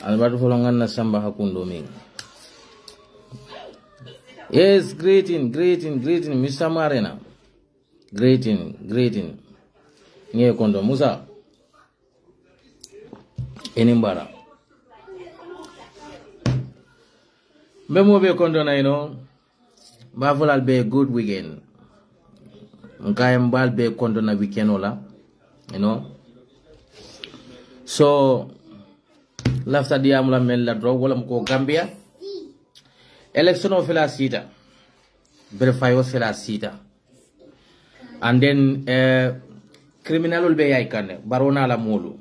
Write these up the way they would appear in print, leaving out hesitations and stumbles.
Albert Folongan na samba hakundo mingi. Yes, greeting, Mr. Marena. Greeting. Nye kondo Musa. Enimbara. Bemo be kondo na ino. Bafulal be good weekend. Mbal be kondo na weekend ola. So lafta diamula mel la drog wala mko Gambia election of la sita verify was la sita and then criminal will be yaikane barona la molu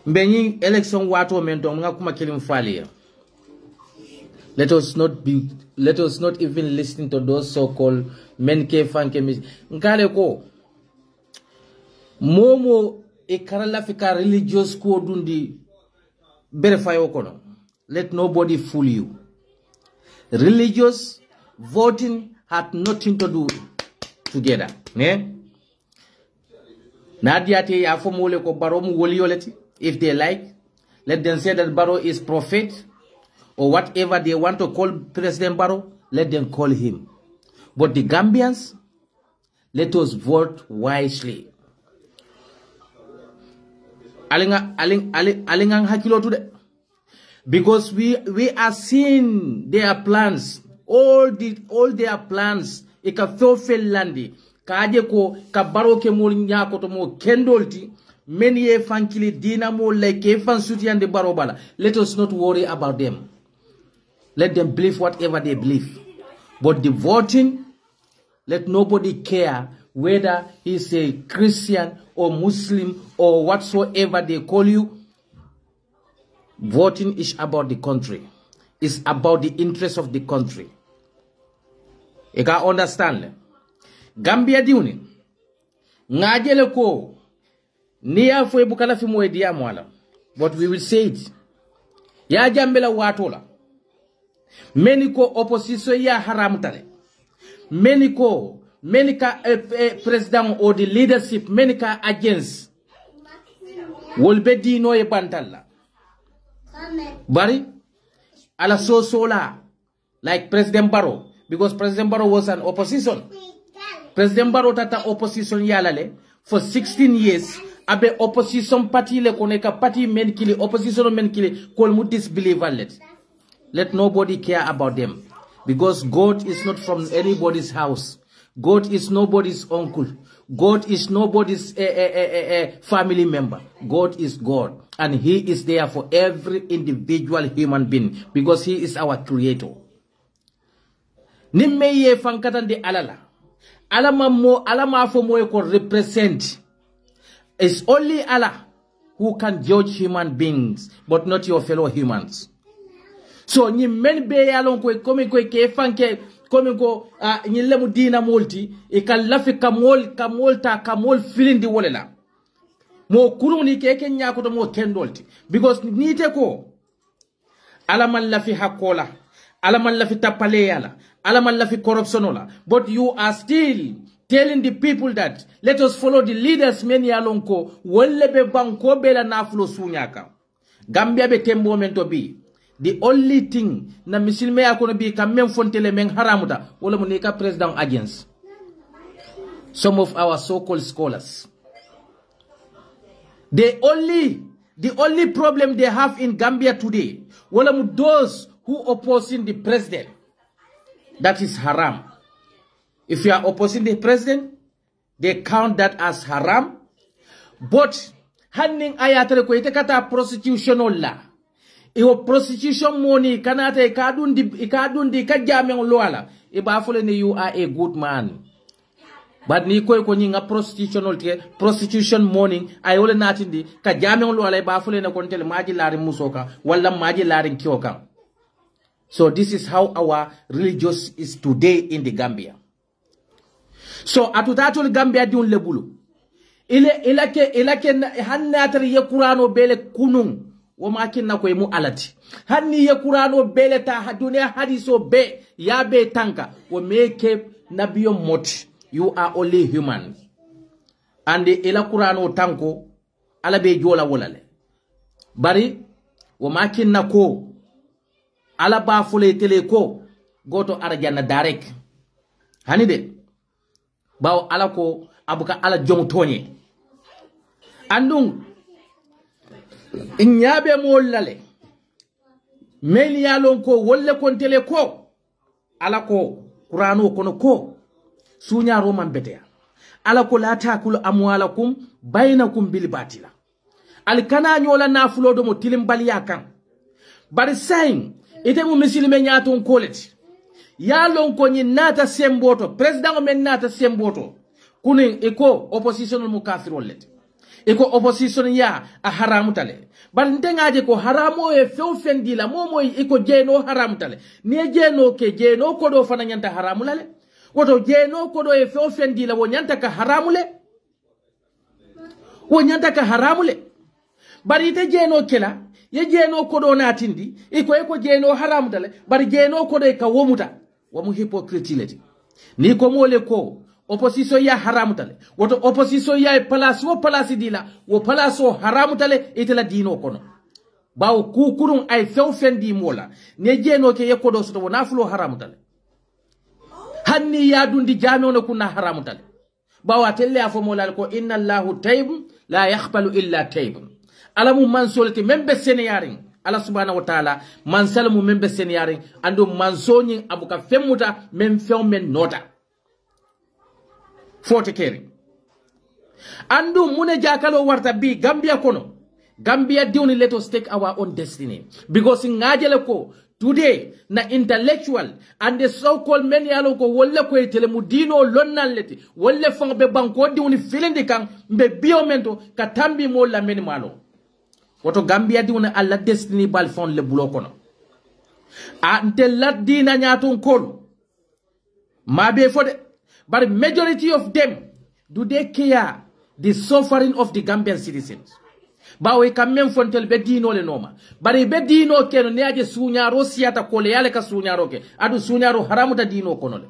mbenyi election wato mento nga kuma kilim falia. Let us not even listen to those so-called men ke fanke ngale ko momo e karala fika religious ko dundi verify okono. Let nobody fool you. Religious voting had nothing to do together. Ne? Nadiate ya formule ko Barrow mu wolioleti. If they like, let them say that Barrow is prophet or whatever they want to call President Barrow, let them call him. But the Gambians, let us vote wisely. Alingang hakilo today. Because we are seeing their plans, all their plans. Ika feel landi kaje ko kabaro ke mo nyako to mo kendolti many ye fankili dina mo like fan suti and the barobala. Let us not worry about them. Let them believe whatever they believe. But the voting, let nobody care whether he's a Christian or Muslim or whatsoever they call you. Voting is about the country. It's about the interest of the country. You can understand. Gambia diuni. Ngajele ko. Niya fwe bukala fi mwe diya mwala. But we will say it. Ya jambela watola. Many ko opposition ya haram tale. Many ka president or the leadership, many ka against. Wolbe di no e bantala. Bari ala sola like President Barrow, because President Barrow was an opposition. President Barrow tata opposition yalale for 16 years. Abe opposition party le koneka party men kili opposition men kili kol mu disbeliever let. Let nobody care about them, because God is not from anybody's house. God is nobody's uncle. God is nobody's family member. God is God. And he is there for every individual human being, because he is our creator. Nimmeye fankatan de alala. Alama fo mo ko represent. It's only Allah who can judge human beings, but not your fellow humans. So ni men be yalon ko ke fanke komi ko ni lemu dina molti e kallafi kamol filindi wolela mo kuruni ke nyako to mo kendolti, because nite ko alaman lafi hakola, alaman lafi tapale yala, alaman lafi corruptionola, but you are still telling the people that let us follow the leaders many alonko wollebe banko bela nafulo sunyaka. Gambia be tembo mento bi. The only thing na misilme akono bi kamem fontele men haramuta wala munika president against some of our so-called scholars. The only problem they have in Gambia today, wala those who opposing the president, that is haram. If you are opposing the president, they count that as haram. But handing ayatare ko ite kata prostitution la. Iwo prostitution money kanata ikadundi kajame loala. Iba fole ne you are a good man. But ni ko nyinga prostitution morning ayole natindi ka jame on wala ba fule na kontele maji larin musoka wala maji larin kioka. So this is how our religious is today in the Gambia. So atutatul Gambia diun lebulu ilake hannatar ye Qur'ano bele kunun wo makin na ko mu alati hanni ye Qur'ano bele ta dunia hadiso be ya be tanka wo meke nabiyo moti. You are only human. And ila Qur'ano tanko ala be jola wolale. Bari wo makin na ko ala ba fule tele ko goto arjana direct. Hanide bawo ala ko abuka ala jong tonye. Andung inyabe mo lale. Meli yalon ko wolle kon tele ko ala ko Qur'ano kono ko sunya roman betea ala ko la takulu amwalakum bainakum bil batila al kana nyola nafulo do mo tilim baliya kan bari sain ite mu muslime nyaton koleti ya lon ko ni nata semboto president men nata semboto kunin eko opposition mu kafirol let eko opposition ya a haramu tale bari ndengaje ko haramo e fewfendila momo eko jeno haramu tale ne jeno ke jeno ko do fana nyanta haramu lale woto jeno kodo e fofendi la wonyanta ka haramule bari te jeno kela ye jeno kodo natindi eko jeno haramutale bari jeno kodo e ka womuta wamu hypocrisy ni ko mole ko opposition ya haramutale woto opposition ya place dila wo place o haramutale itela dino kono bawo kukurun ay fofendi mola ne jeno ke ye kodo so wona fulo haramutale hanni yadundi jamewno kunna haramutale bawa telle afo molal ko inna Allahu tayyib la yaqbalu illa tayyib alamu mansolti membe seneyaring ala subhanahu wa ta'ala mansalmu membe seneyaring andu mansoni abuka femuta mem men nota fote kering andu mune jakalo warta bi Gambia kono Gambia diuni let us take our own destiny because ngajele ko today na intellectual and the so-called many alo ko wolle ko tele mudino lonnaleti wolle fangbe banko diuni filindi kan mbe biomento katambi mo la meni malo woto Gambia diuni alla destiny bal fon le bulo kono ante ladina nyaton kol mabe fode but majority of them do they care the suffering of the Gambian citizens bawe kammen fontel be dino le noma bari be dino keno ne aje sunyaro siata kole yale ka sunyaro ke adu sunyaro haramuta dino kono le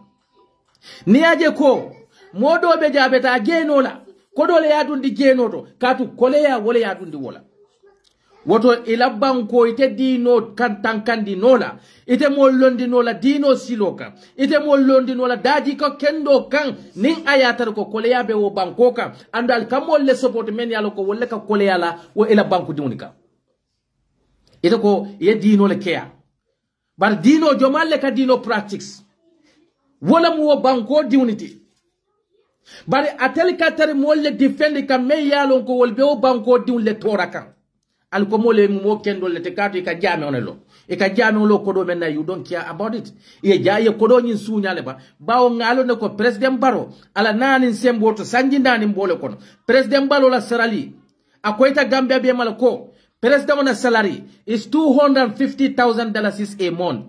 ne aje ko modo be jabeta geno la kodole yadundi geno to katu kole ya wole yadundi wola woto ila banko ite dino kandi nola ite mo londi nola dino siloka ite mo londi nola daji ko kendo kan nin ayatar ko kole yabe wo banko ka andal kamol le support men yalo ko wolle ka kole yala wo ila banko dimunika ite ko ye dino le kea bar dino jomalle ka dino practice wala mo wo banko dimuniti bari atel ka tar mo le defend ka me yalo ko wolbe wo banko dimun le toraka alkomole mo kendo le tekatu ka jame onelo e ka jame lo kodo menna you don't care about it e jaaye kodo nyin sunyale ba bawo ngalo ne ko president Barrow ala nani semboto sanji ndani mbole kono president Barrow la salary akoita Gambia be malako president on salary is $250,000 a month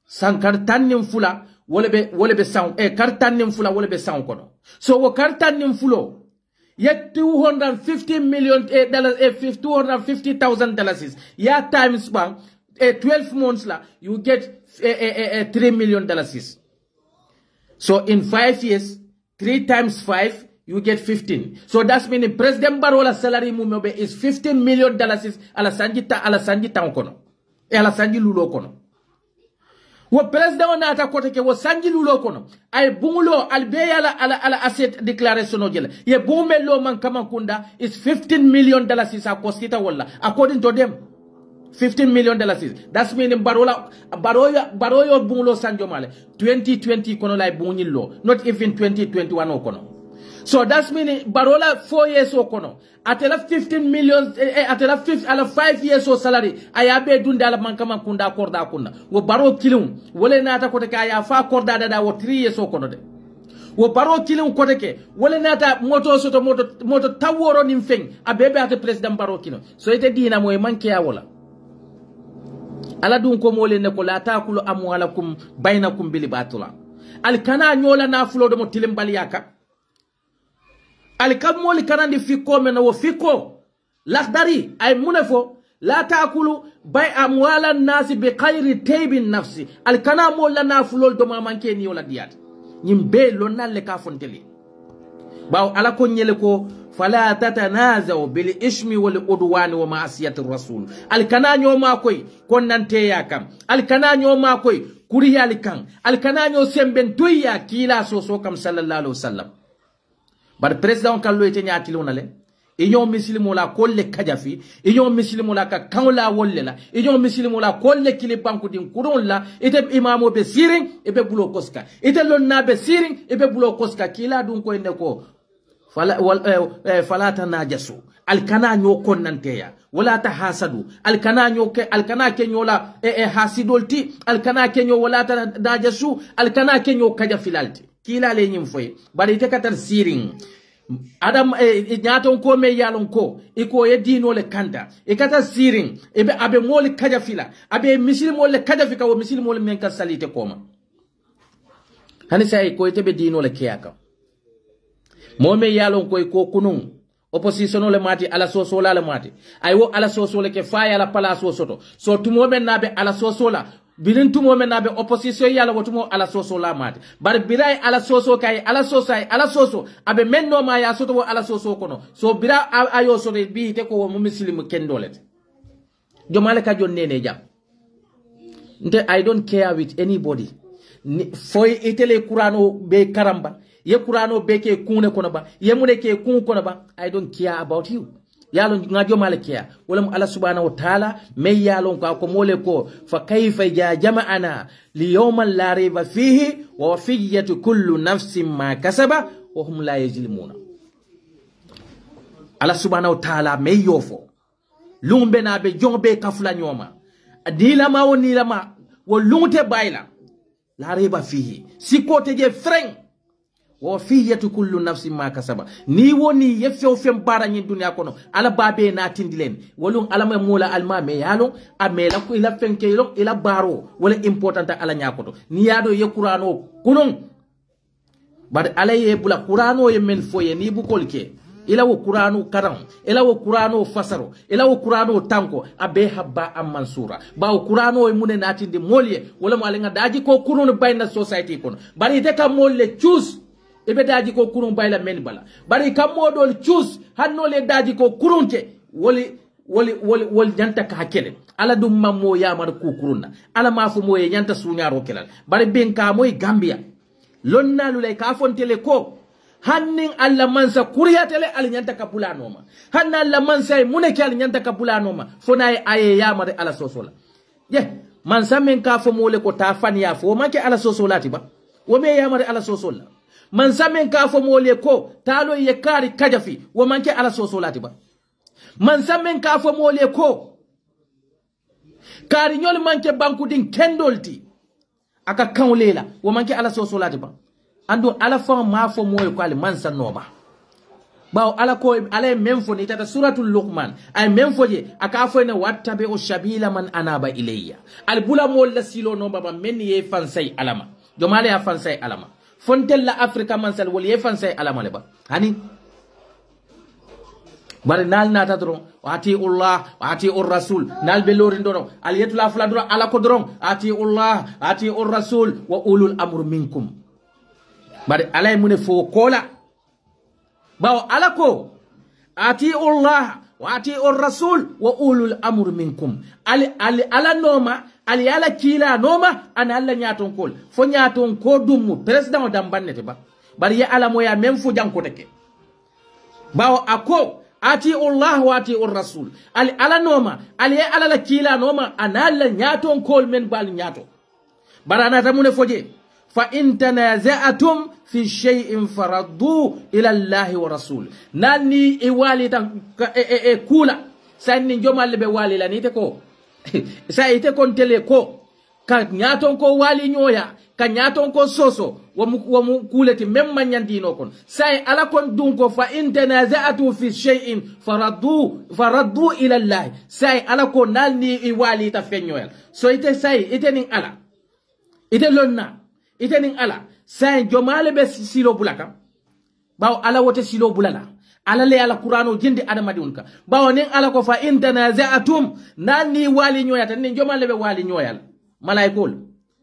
sankar tanim fula wolebe sound e kartanim fula wolebe sound kono so wo kartanim fulo yet $250,000 yeah times bank 12 months la you get $3 million. So in 5 years 3 times 5 you get 15. So that's meaning President Barrow salary mumobe is $15 million ala sanji town kono e ala sanji lulo kono wo president on ata kote ke wo sanji lulo kono ay bungulo albeya ala asset declaration o jela ye bumelo man kamakunda is $15 million a costita wala according to them $15 million. That's meaning baroyo bungulo sanjo male 2020 kono lay bungilo not even 2021 o kono So that's meaning barola 4 years okono. Atela 15 million atela 5 years o salary ayabe dunde ala mankama kunda korda kunna wo baro kilum wole nata kote ka ya fa korda dada wo 3 years okono de wo baro kilum kote ke wole nata moto soto moto taworo nim feng abebe ate president baro kino so ite dina moy manke ya wala ala dun ko mole ne ko la taakulu amwalakum bainakum bil batula al kana nyola na fulo do mo tilim baliyaka al kamoli kanandi fiko mena wo fiko lakhdari ay munefo la taakulu bay amwala nasi bi khayri taybin nafsi al kana mola na fulo do ma manke ni wala diyat nyimbe lonna le ka fonteli baw ala ko nyele ko fala tatanazaw bil ismi wal udwan wa ma'siyati rasul al kana nyoma koy konnante yakam al kana nyoma koy kuri alikan al kana nyo semben toya kila so kam sallallahu alaihi wasallam bar president kallo ite nyati lonale inyo muslimo la kolle kajafi inyo muslimo la ka kanla wolle la inyo muslimo la kolle kili banku din kurun la ite imamo be siring ebe bulo koska ite lonna be siring ebe bulo koska kila dun ko inde ko fala tanajasu alkana nyo konnanteya wala tahasadu alkana ke nyola hasidolti alkana ke nyo wala tanajasu alkana ke nyo kajafilalti kila le nyim foy bari ite katar siring adam nyaton ko me yalon ko iko ye dino le kanda e kata siring ebe abe mol kajafila abe misilmo le kajafika wo misilmo le men ka salite koma hani sai ko ite be dino le kiyaka Mome yalon koy ko kunun opposition le mati ala soso la le mati aywo ala soso le ke faya la pala soto so tumo men nabe ala soso la bilin tumo men nabe opposition yala wotumo ala soso la mati bar biray ala soso kay ala soso abe men no ma ya soto ala soso kono so bira ayo so bi te ko mo muslim kendolet jomale ka jonne ne jam nte I don't care with anybody foy itele kurano be karamba ye kurano beke kune kono ba ye mune ke kun kono ba I don't care about you yalon ngajo male care wala Allah subhanahu wa ta'ala me yalon ko mole ko fa kayfa ya jama'ana li yawman la rayba fihi wa wafiyatu kullu nafsin ma kasaba wa hum la yajlimuna Allah subhanahu wa ta'ala me yofo lumbe na be jombe kafula nyoma adila ma woni lama wo lumte bayla la rayba fihi sikote je freng wa fiyatu kullu nafsin ma kasaba ni woni yefew fem bara nyin dunya kono ala babe na tindilen wolum ala ma mula alma me yalo amela ko ila fenke lo ila baro wala important ala nyakoto ni yado ye qur'ano kunun bad ala ye bula qur'ano ye men foye ni bu kolke ila wo qur'ano karam ila wo qur'ano fasaro ila wo qur'ano tanko abe habba am mansura ba wo qur'ano e munen atinde molye wala mo ala daji ko kunun bayna society kono bari te kam molle choose ebe daji ko kurun bayla men bala bari kam modol choose hanno le daji ko kurunte woli janta ka hakele ala dum mammo yamar ku kurunna ala mafu moye janta sunyaro kelal bari ben ka moy Gambia lonna lulay ka fontele ko hannin alla mansa kuriyatele al nyanta ka bulanoma hanna alla mansa muneke al nyanta ka bulanoma fonay aye yamar ala sosola ye mansa men ka fo mole ko ta fanya fo make ala sosolati ba wo me yamar ala sosola man samen ka fo mole ko talo ye kari kajafi wo manke ala sosolati ba man samen ka fo mole ko kari nyol manke banku din kendolti aka kanlela wo manke ala sosolati ba ando ala fa ma fo moy ko al man sanoba baw ala ko ala memfo ni tata suratul luqman ay memfo je aka fo ne wattabe o shabila man anaba ilayya al bula mol la silo no baba men ye fansay alama jomale ya fansay alama fontella Africa mansal wol ye fansay alama le ba hani bari nal nata dron ati Allah ati rasul nal be lorin dono al yetula fla dron ala ko dron ati Allah ati rasul wa ulul amr minkum bari alay mune fo kola bawo ala ko ati Allah wa ati rasul wa ulul amr minkum ala noma ali yala kila noma an alla nyaton kol fo nyaton ko dum president dambannete ba bari ya ala moya même fu janko teke bawo ako ati Allah wa ati rasul ali ala noma ali ala la kila noma an alla nyaton kol men bal nyato barana tamune foje fa in tanaza'atum fi shay'in faraddu ila Allahi wa rasul nani e walita kula sanni jomalle be walila ni te ko sa ite kon tele ko ka nyaton ko wali nyoya ka nyaton ko soso wamu kuleti mem manyandino kon sai ala kon dun ko fa in tanaza'atu fi shay'in faraddu ila Allah sai ala ko nalni i wali ta fenyoyal so ite sai ite nin ala ite lonna ite nin ala sai jomale be silo bulaka baw ala wote silo bulala ala le ala qur'ano jindi adamadi unka bawo nin ala ko fa in tanaza'atum nani wali nyoyata nin jomale be wali nyoyal malaikol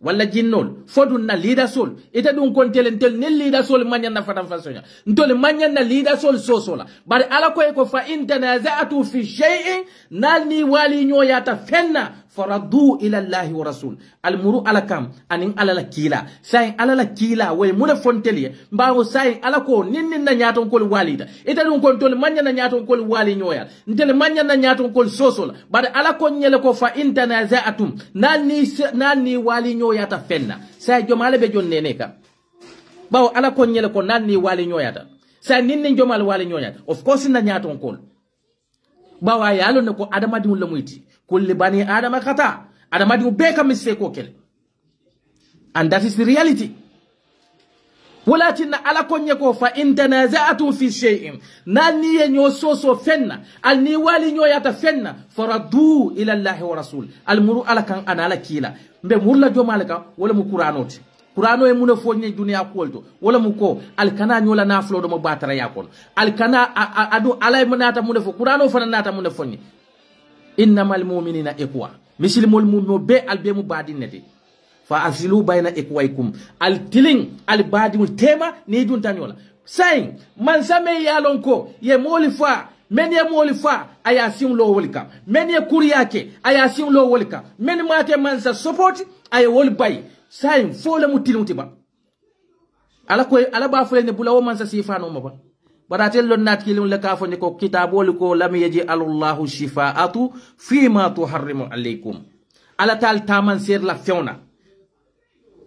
wala jinnol fodun na leader sol ita dun kon telentel ne leader sol manyan na fatam fasonya ntol manyan na leader sol sosola bari ala ko fa in tanaza'atu fi shay'in nani wali nyoyata fenna faraddu ila Allah wa rasul almuru ala kam anin ala la kila sai ala la kila way muna fonteli mbawo sai ala ko ninnin na nyaton kol walida ita dun kon tol manyan na nyaton kol wali nyoya ntel manyan na nyaton kol sosola bari ala ko nyele ko fa in tanaza'atum nani wali nyoyata fenna sai jomale be jonne ne ka bawo ala ko nyele ko nani wali nyoyata sai ninnin jomal wali nyoyata of course na nyaton kol bawa yalo ne ko adamadi wala muyti kulli bani adama khata adamadi beka mistake ko kele and that is the reality walakin ala konye ko fa in tanaza'atu fi shay'in nani yenyo soso fenna al ni wali nyoyata fenna faraddu ila Allah wa rasul al muru ala kan anala kila mbe murla jomalaka wala mu qur'anoti qur'ano e muna fonye dunya kolto wala mu ko al kana nyola na flo do mo batara yakon al kana adu alay munata muna fo qur'ano fana nata muna fonye innamal mu'minina ikhwa muslimul mu'minu be al be mu badinati fa asilu bayna ikwaikum al tiling al badimul tema ni dun tanyola sai man same yalon ko ye molifa men ye molifa aya sim lo wolika men ye kuriyake aya sim lo wolika men mate man sa support ay wol bay sai fo le mutiluti ba ala ko ala ba fo ne bulawo man sa sifano ma ba baratel lon nat kilun le ka fo ne ko kitabol ko lam yaji allahu shifaatu fima tuharrimu alaykum ala tal taman ser la fiona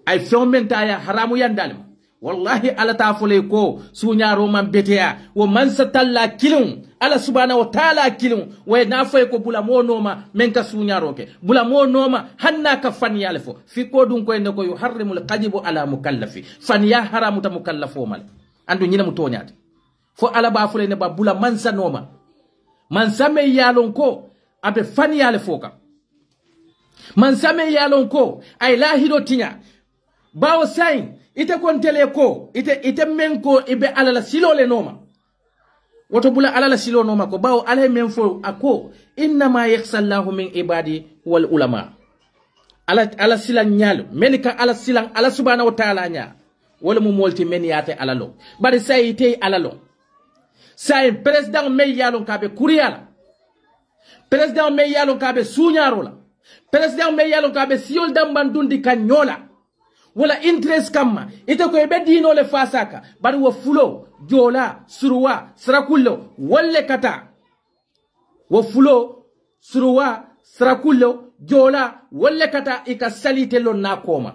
ay fiomenta ya haramu yandalma wallahi ala ta fole ko sunyaro man betea wo man satalla kilun ala subhanahu wa ta'ala kilun way na fay ko bula mo noma men ka sunyaro ke bula mo noma hanna ka fan yalfo fi ko dun ko ne ko yuharrimul qadibu ala mukallafi fan ya haramu ta mukallafo mal andu nyina mu tonyati fo ala ba fole ne ba bula man sa noma man same yalon ko abe fan yalfo ka man same yalon ko ay lahido tinya bawo sain ite kontele ko ite menko ibe alala silole noma woto bula alala silo noma ko bawo ala menfo ako inna ma yakhsallahu min ibadi wal ulama ala silan nyalo menika ala silan ala subhanahu wa ta'ala nya wala mu molti men yate alalo bari say ite alalo say president me yalon kabe kuriyala president me yalon kabe sunyarola president me yalon kabe siol dambandundi kanyola wala interest kama ite ko be dino le fasaka bari wo fulo jola surwa srakullo walle kata wo fulo surwa srakullo jola walle kata ika salite lo nakoma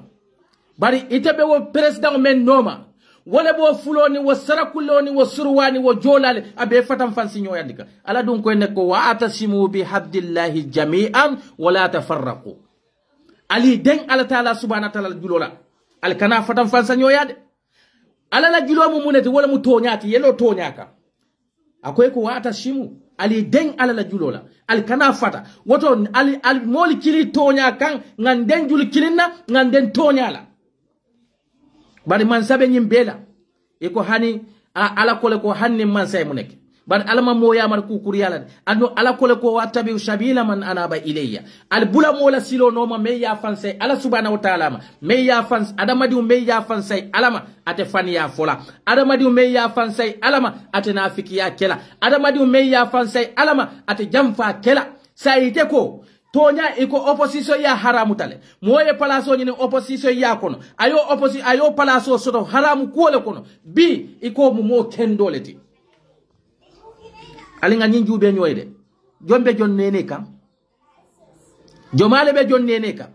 bari ite be wo president men noma wala bo fulo ni wo srakullo ni wo surwa ni wo jola le abe fatam fansi nyoyandika ala dun ko ne ko wa atasimu bi habdillahi jami'an wala tafarraqu ali den ala taala subhanahu wa ta'ala julola al kana fatam fansa nyoyade ala la jilo mu munete wala mu tonyati yelo tonyaka akoy ko wata shimu ali den ala la julola al kana fata woto al moli kili tonyakan nganden jul kilinna nganden tonyala bari man sabe nyimbela e ko hani ala kole ko hanni man say mu nek bari alama moya mar ku kuriyala ando ala kole ko watabi shabila man anaba ilayya al bula mola silo noma me ya fansay ala subhanahu wa ta'ala me ya fans adamadi me ya fansay alama ate fani ya fola adamadi me ya fansay alama ate nafiki ya kela adamadi me ya fansay alama ate jamfa kela sayite ko tonya iko opposition ya haramu tale moye palaso nyine opposition ya kono ayo palaso soto haramu kole kono bi iko mo kendoleti alinga nyinju be nyoyde jombe jon nene kam jomale be jon nene kam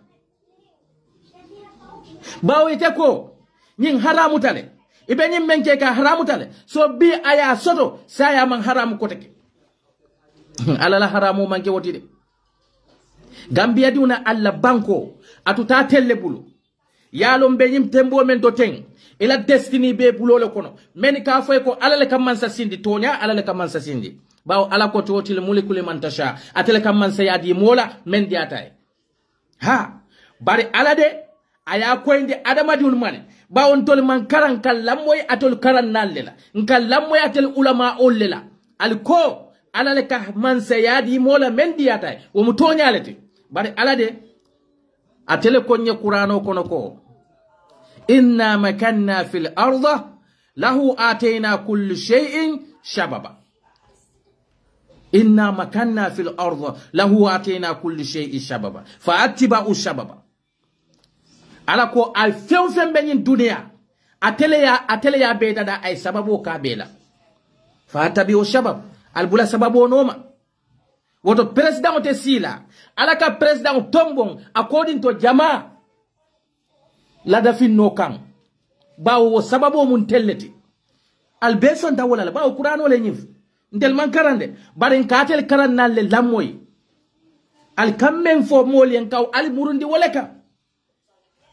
bawite ko nyin haramu tale ibe nyin menke ka haramu tale so bi aya soto saya man haramu koteke ala la haramu manke wotide Gambia diuna alla banko atuta telle bulu yalo mbe nyim tembo men do teng ila destiny be bulo le kono men ka foy ko ala le kamansa sindi tonya ala le kamansa sindi bawo ala ko totil mulikul man tasha atele kamansa yadi mola men diatay ha bari ala de aya ko inde adama diul mane bawo tol man karan kallam moy atol karan nallela nkallam moy atel ulama ollela al ko ala le ka mansa yadi mola men diatay wo mu tonyalete bari ala de atele konye Qur'ano kono ko inna makanna fil arda lahu atayna kulli shay'in shababa inna makanna fil arda lahu atayna kulli shay'in shababa fa attiba'u shababa ala ko al fewfem benyin dunya atele ya be dada ay sababu ka bela fa tabi'u shabab al bula sababu noma woto president te sila alaka president tombong according to jama la dafin no kan bawo sababu mun telleti albeson da wala bawo Qur'ano le nyif ndel man karande barin katel karan nalle lamoy al kammen fo molien kaw al burundi woleka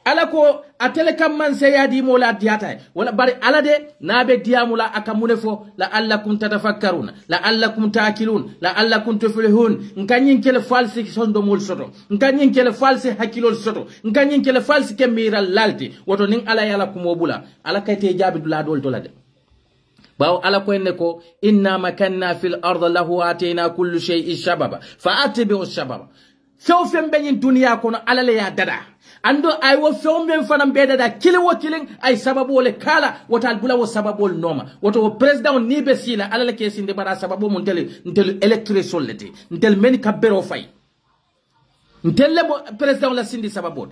alako atele kam man sayadi mola diata wala bari alade nabe diamula akamune fo la allakum tatafakkaruna la allakum taakilun la allakum tuflihun nkanyin kele falsi sondo mol soto nkanyin kele falsi hakilol soto nkanyin kele falsi kemiral lalti woto nin ala yala kumobula ala kayte jabi dula dol tolade bawo ala ko enne ko inna makanna fil ardi lahu atina kullu shay'in shababa fa atbi'u shababa few fem benyin dunya kono ala le ya dada ando ay wo few men fanam be dada kili wo kilin ay sababu le kala wotal bula wo sababu noma woto wo president ni be sila ala le kesinde bara sababu mun tel electoral leti ntel men kabero fay ntel le president la sindi sababu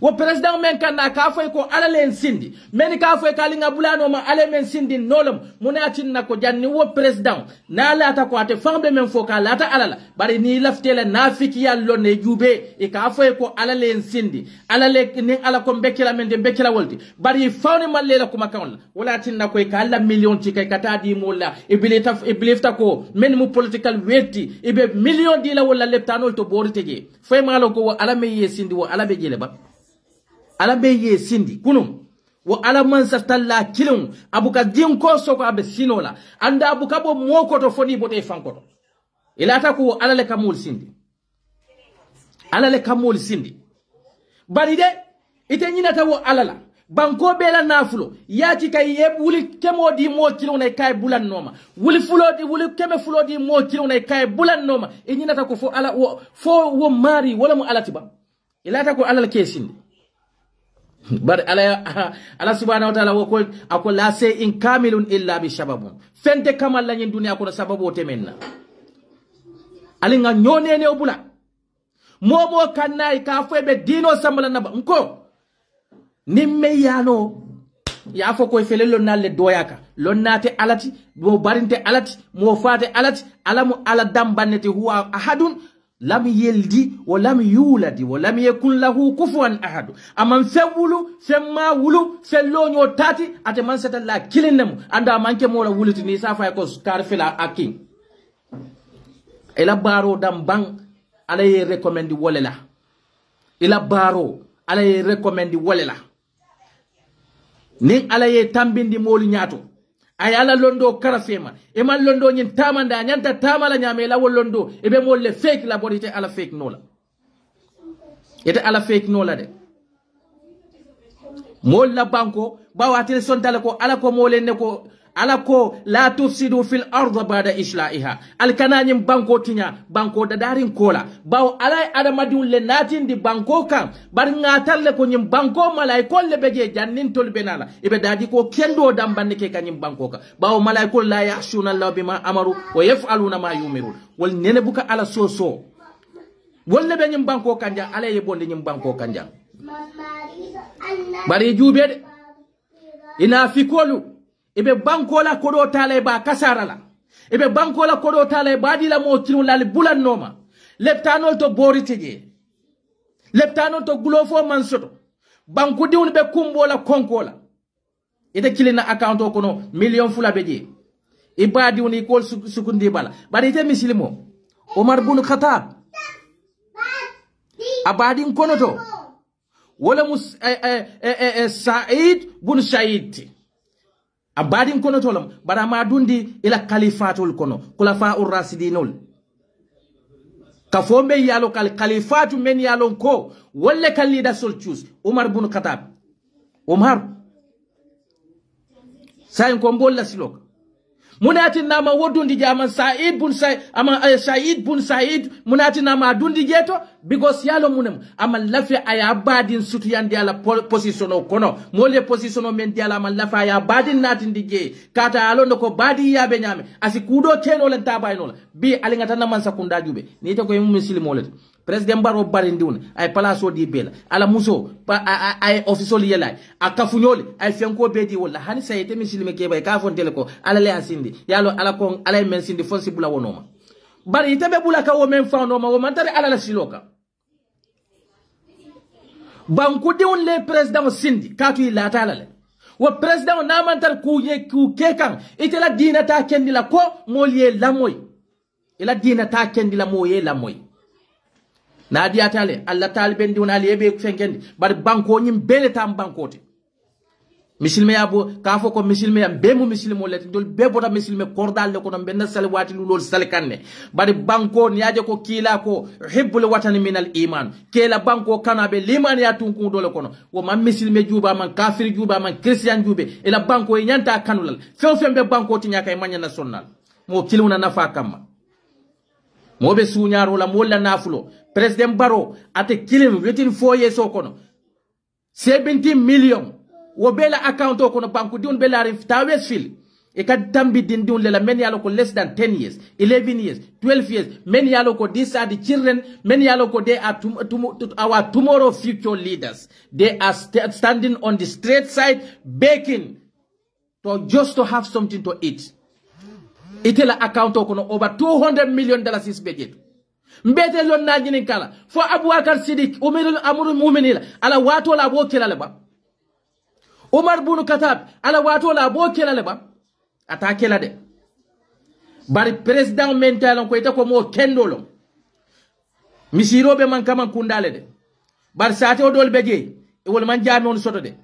wo president men kanda ka fay ko ala len sindi men ka fay ka linga bulano ma ala men sindi nolom munatin nako janni wo president na lata ko ate fambe men fo ka lata ala bari ni laftela nafiki yallo ne jube e ka fay ko ala len sindi ala le nin ala ko bekela men de bekela wolti bari fawni mallela kuma kawla wala tin nako e ka ala million ti kay kata di molla e bilifta ko men mu political wetti e be million di la wala leptanol to boriteje fay malo ko ala me yesindi wo ala be jele ba ala be ye sindi kunum wo ala man satalla kilum abuka din ko soko abe sinola anda abuka bo mokoto foni bote fankoto ilata ko ala le kamul sindi ala le kamul sindi bari de ite nyina tawo ala la banko bela nafulo yati kay yeb wuli kemo di mo kilum nay kay bulan noma wuli fulo di wuli keme fulo di mo kilum nay kay bulan noma e nyina ta ko fo ala wo mari wala mu alatiba ilata ko ala le kesindi bar ala subhanahu wa ta'ala wako ako la se in kamilun illa bi shababun fente kamal la nyin dunya ko sababu temenna ali nga nyonene obula momo kanay ka febe dino sambala naba nko nimme yano ya fo ko fele lon nalle doyaka lon nate alati mo barinte alati mo fate alati alamu ala dambannati huwa ahadun lam yeldi wa lam yuladi wa lam yakun lahu kufuwan ahad amman fewulu femma wulu fellonyo tati ate man seta la kilinnem anda manke mola wuluti ni safa ko karfila akin ila baro dam bang ala ye recommend wolela ila baro ala ye recommend wolela nin ala ye tambindi moli nyato ay ala londo karafema e man londo nyin tamanda nyanta tamala nyame la londo e be molle fake la bodite ala fake nola ete ala fake nola de molla banko bawatil sontale ko ala ko mole ne ko ala ko la tufsidu fil ardi ba'da islahiha al kananyim banko tinya banko da darin kola baw alay adamadun le natin di banko kan bar ngatal le ko nyim banko malay kol le beje jannin tol benala ibe dadi ko kendo dambande ke kanyim banko ka baw malay kol la yahshuna allah bima amaru wa yaf'aluna ma yumirun wal nene buka ala soso wol le be nyim banko kanja alay bonde nyim banko kanja bari jubede ina fikolu ibe bankola kodo tale ba kasarala ibe bankola kodo tale ba dila mo tilulal bulan noma leptanol to boriteje leptanol to glofo mansoto banku diwni be kumbola konkola ite kilina account o kono million fula beje ibadi woni kol sukundi bala bari ite misilimo Omar bin Khattab abadi kono to wala mus Said bin Said abadi kono to lam bara ma dundi ila khalifatul kono khulafa ur-rasidinul kafombe yalo khalifatu men yalo ko wala kal leader sol choose Omar bin Khattab Omar sayin ko mbolla silok munati nama wodundi jaman Said bin Said munati nama dundi jeto because yalo munem ama lafi aya badin sutu yandi ala position kono mole position men diala ama lafi aya badin nati ndije kata alondo ko badi yabe nyame asikudo keno len tabayno bi alingata naman sakunda jube ni to ko muslimo le President Barrow barindiun ay palaso di bela ala muso ay official yela akafunyoli ay fenko bedi wala hani sayete misilime keba ka fontele ko ala le asindi yalo ala ko ala men sindi fonsi bula wonoma bari itebe bula ka wo men fawnoma wo mantare ala la siloka banku diun le president sindi katu ila tala le wo president na mantar ku kekan itela dina ta kendila ko moliye lamoy ila dina ta kendila moye lamoy na diya tale Allah taliben di wona lebe fenkendi bar banko nyim bele tam bankote misilme yabo ka fo ko misilme yam be mu misilmo let dol be bota misilme kordal le ko non ben sal wati lulol sal kanne bar banko nyaaje ko kila ko hibbul watani min al iman kela banko kana be liman ya tunku dole kono wo man misilme juba man kafir juba man christian jube ila banko e nyanta kanulal fewfembe banko ti nyaka e manya national mo kiluna nafa kamma mo be suñaro la mo la nafulo President Barrow ate killing within 4 years okono 17 million wo bela account okono banku diun bela rif tawes fil e kad tambi din diun lela men yalo ko less than 10 years 11 years 12 years men yalo ko these are the children men yalo ko they are our tomorrow future leaders they are standing on the straight side begging to just to have something to eat itela account okono over $200 million is budget mbete lon na jinin kala fo Abubakar Siddiq umirul amrul mu'minina ala wato la bo kelale ba Umar bin Khattab ala wato la bo kelale ba ata kela de bari president mental ko ita ko mo kendolo misirobe man kama kundale de bar saate o dol beje e wol man jami on soto de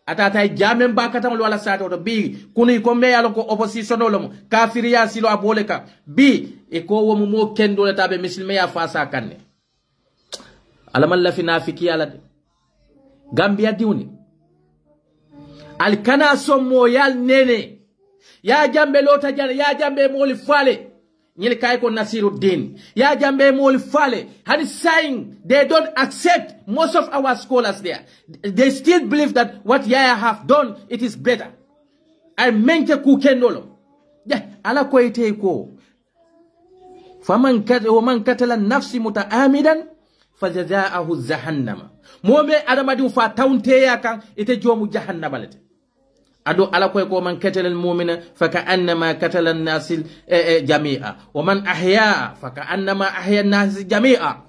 ata tay jamen ba katam wala saate o bi kuni ko me yalo ko opposition lo kafiriya silo abole ka bi e ko wo mo kendo le tabe muslime ya fasa kanne alaman la fi nafiki ala de Gambia diuni al kana sommo yal nene ya jambe lota jana ya jambe moli fale nyil kay ko Nasiruddin ya jambe moli fale had saying they don't accept most of our scholars there they still believe that what Yaya have done it is better I menke ku kendolo ya ala ko ite ko ومن قتل النفس متعمدا فجزاؤه جهنم مومي ادمادو فاتاونتيا كان يتجوم جهنم لت ادو على كو من قتل المؤمن فكانما قتل الناس جميعا ومن احيا فكانما احيا الناس جميعا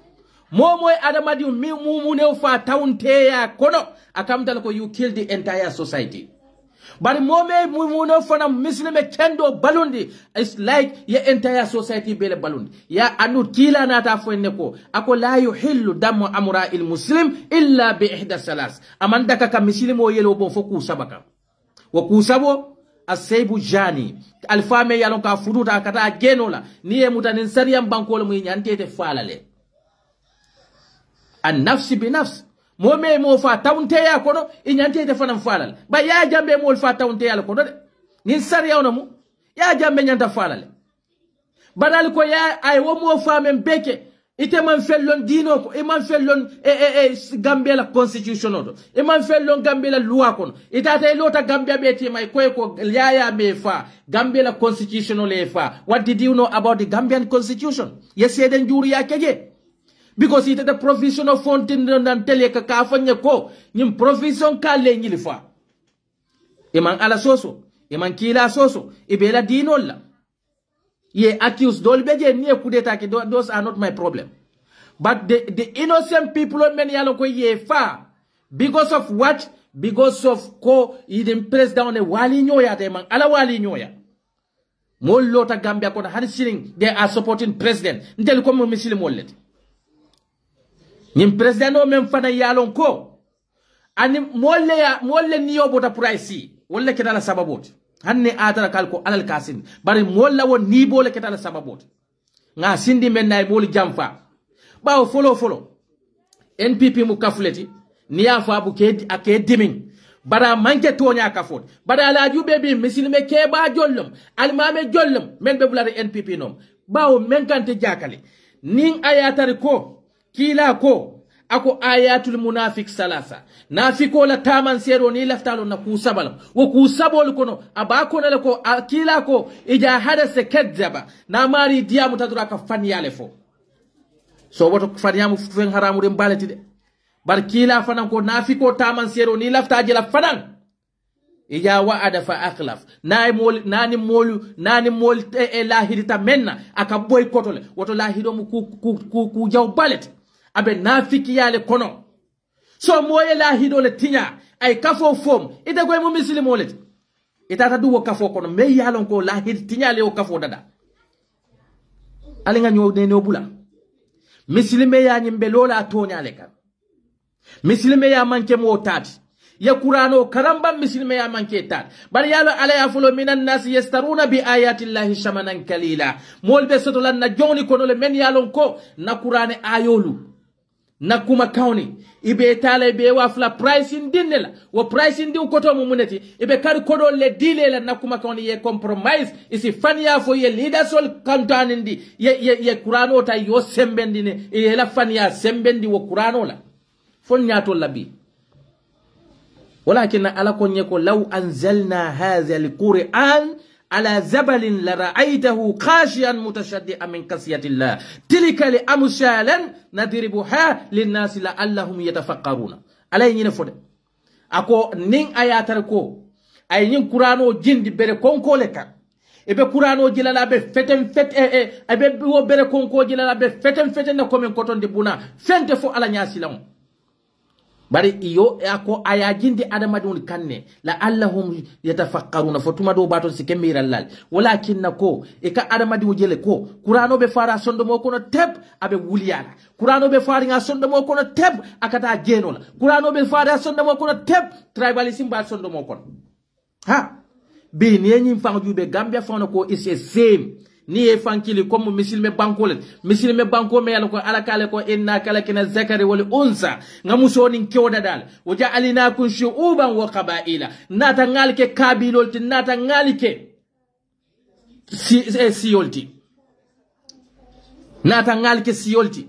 مومي ادمادو ميمونو فاتاونتيا كونو akamdal ko you kill the entire society but muno fana muslime kendo balundi it's like your entire society bele balundi ya anu kila nata fone ko ako la yuhillu damu amra il muslim illa bi ihda salas amanda ka muslimo yelo bo foku sabaka wa kusabo asaybu jani alfame yalon ka fuduta kata genola niye mutanin sariyam bankol mu nyantete falale an nafsi bi nafs Mome mo fa taunte ya kono inyante te fanam falal ba ya jambe mo fa taunte ya kono de nin sar ya onamu ya jambe nyanta falal badal ko ya ay wo mo fa men beke ite man fellon dino ko e man fellon Gambia la constitution odo e man fellon Gambia la loi kono itata lota Gambia be ti may ko ya me fa Gambia la constitution le fa what did you know about the Gambian constitution yes eden juri ya keje because it is the provision of fontin and tele ka fanya ko nyim provision ka le nyilifa iman ala soso iman kila soso ibela dinolla ye accused dolbeje ni kudeta ki those are not my problem but the innocent people men yalo ko ye fa because of what because of ko idin president ne wali nyoya de man ala wali nyoya mol lota Gambia ko har siling they are supporting president ndel ko mo misil mollet nim president o men fana yalon ko ani molle niyo bota price wala ketala sababot hanne adara kalko alal kasin bari molla won ni bole ketala sababot nga sindi men nay moli jamfa bawo follow NPP mu kafuleti niya fa bu ke ake dimin bara manke tonya kafot bara la jube bi misilme ke ba jollum almame jollum men be bulare NPP nom bawo men kante jakale nin ayatari ko kila ko ako ayatul munafiq salasa nafiko la taman sero ni laftalo na kusabala wo kusabol kono abako na ko kila ko ija hadase kadzaba na mari dia mutadura ka faniyale fo so woto faniyamu fen haramu dem balati de bar kila fanan ko nafiko taman sero ni laftaje la fanan ija wa'ada fa akhlaf nani mol lahirita menna aka boy kotole woto lahido mu ku jaw balati abe nafiki yale kono so moye lahido le tinya ay kafo fom ida goy mo mislimo le itata duwo kafo kono me yalon ko lahid tinya le o kafo dada alinga nyo ne no bula mislime ya nyimbe lola tonya le kan mislime ya manke mo tati ya Qur'ano karamba mislime ya manke tat bari yalo ala ya fulo minan nas yastaruna bi ayati llahi shamanan kalila molbe sotolan na joni kono le men yalon ko na Qur'ane ayolu na kuma kauni ibe tala ibe wafla pricing dinela wo pricing di ukoto mumuneti ibe kari kodo le dilela na kuma kauni ye compromise isi fania fo ye leadersol kantanindi ye Qur'ano ta yo sembendine ye la fania sembendi wo Qur'ano la fon nyato labi walakin ala konye ko law anzalna hadha alquran على زبل لرأيته خاشعا متشدعا من خشية الله تلك لأمثالا نضربها للناس لعلهم يتفكرون علي نفود ako nin ayatar ko ay nin Qur'ano jindi bere konko leka ebe Qur'ano jilala be feten ebe wo bere konko jilala be feten na komen kotonde buna fente fo ala nyasilam bari iyo ako ayajindi adamadun kanne la allahum yatafakkaruna fotuma do baton sikemira lal walakin nako e ka adamadi wujele ko Qur'ano be fara sondo mo kono teb abe wuliyala Qur'ano be fari nga sondo mo kono teb akata jenola Qur'ano be fara sondo mo kono teb tribalism ba sondo mo kono ha bi ni nyi fangu be Gambia fono ko is a same ni e fankili comme misilme banko me yalla ko ala kale ko inna kala kina zakari wal unsa ngamuso nin kewda dal waja'alnakum shu'uban wa qaba'ila nata ngalike kabilol ti nata ngalike siyolti nata ngalike siyolti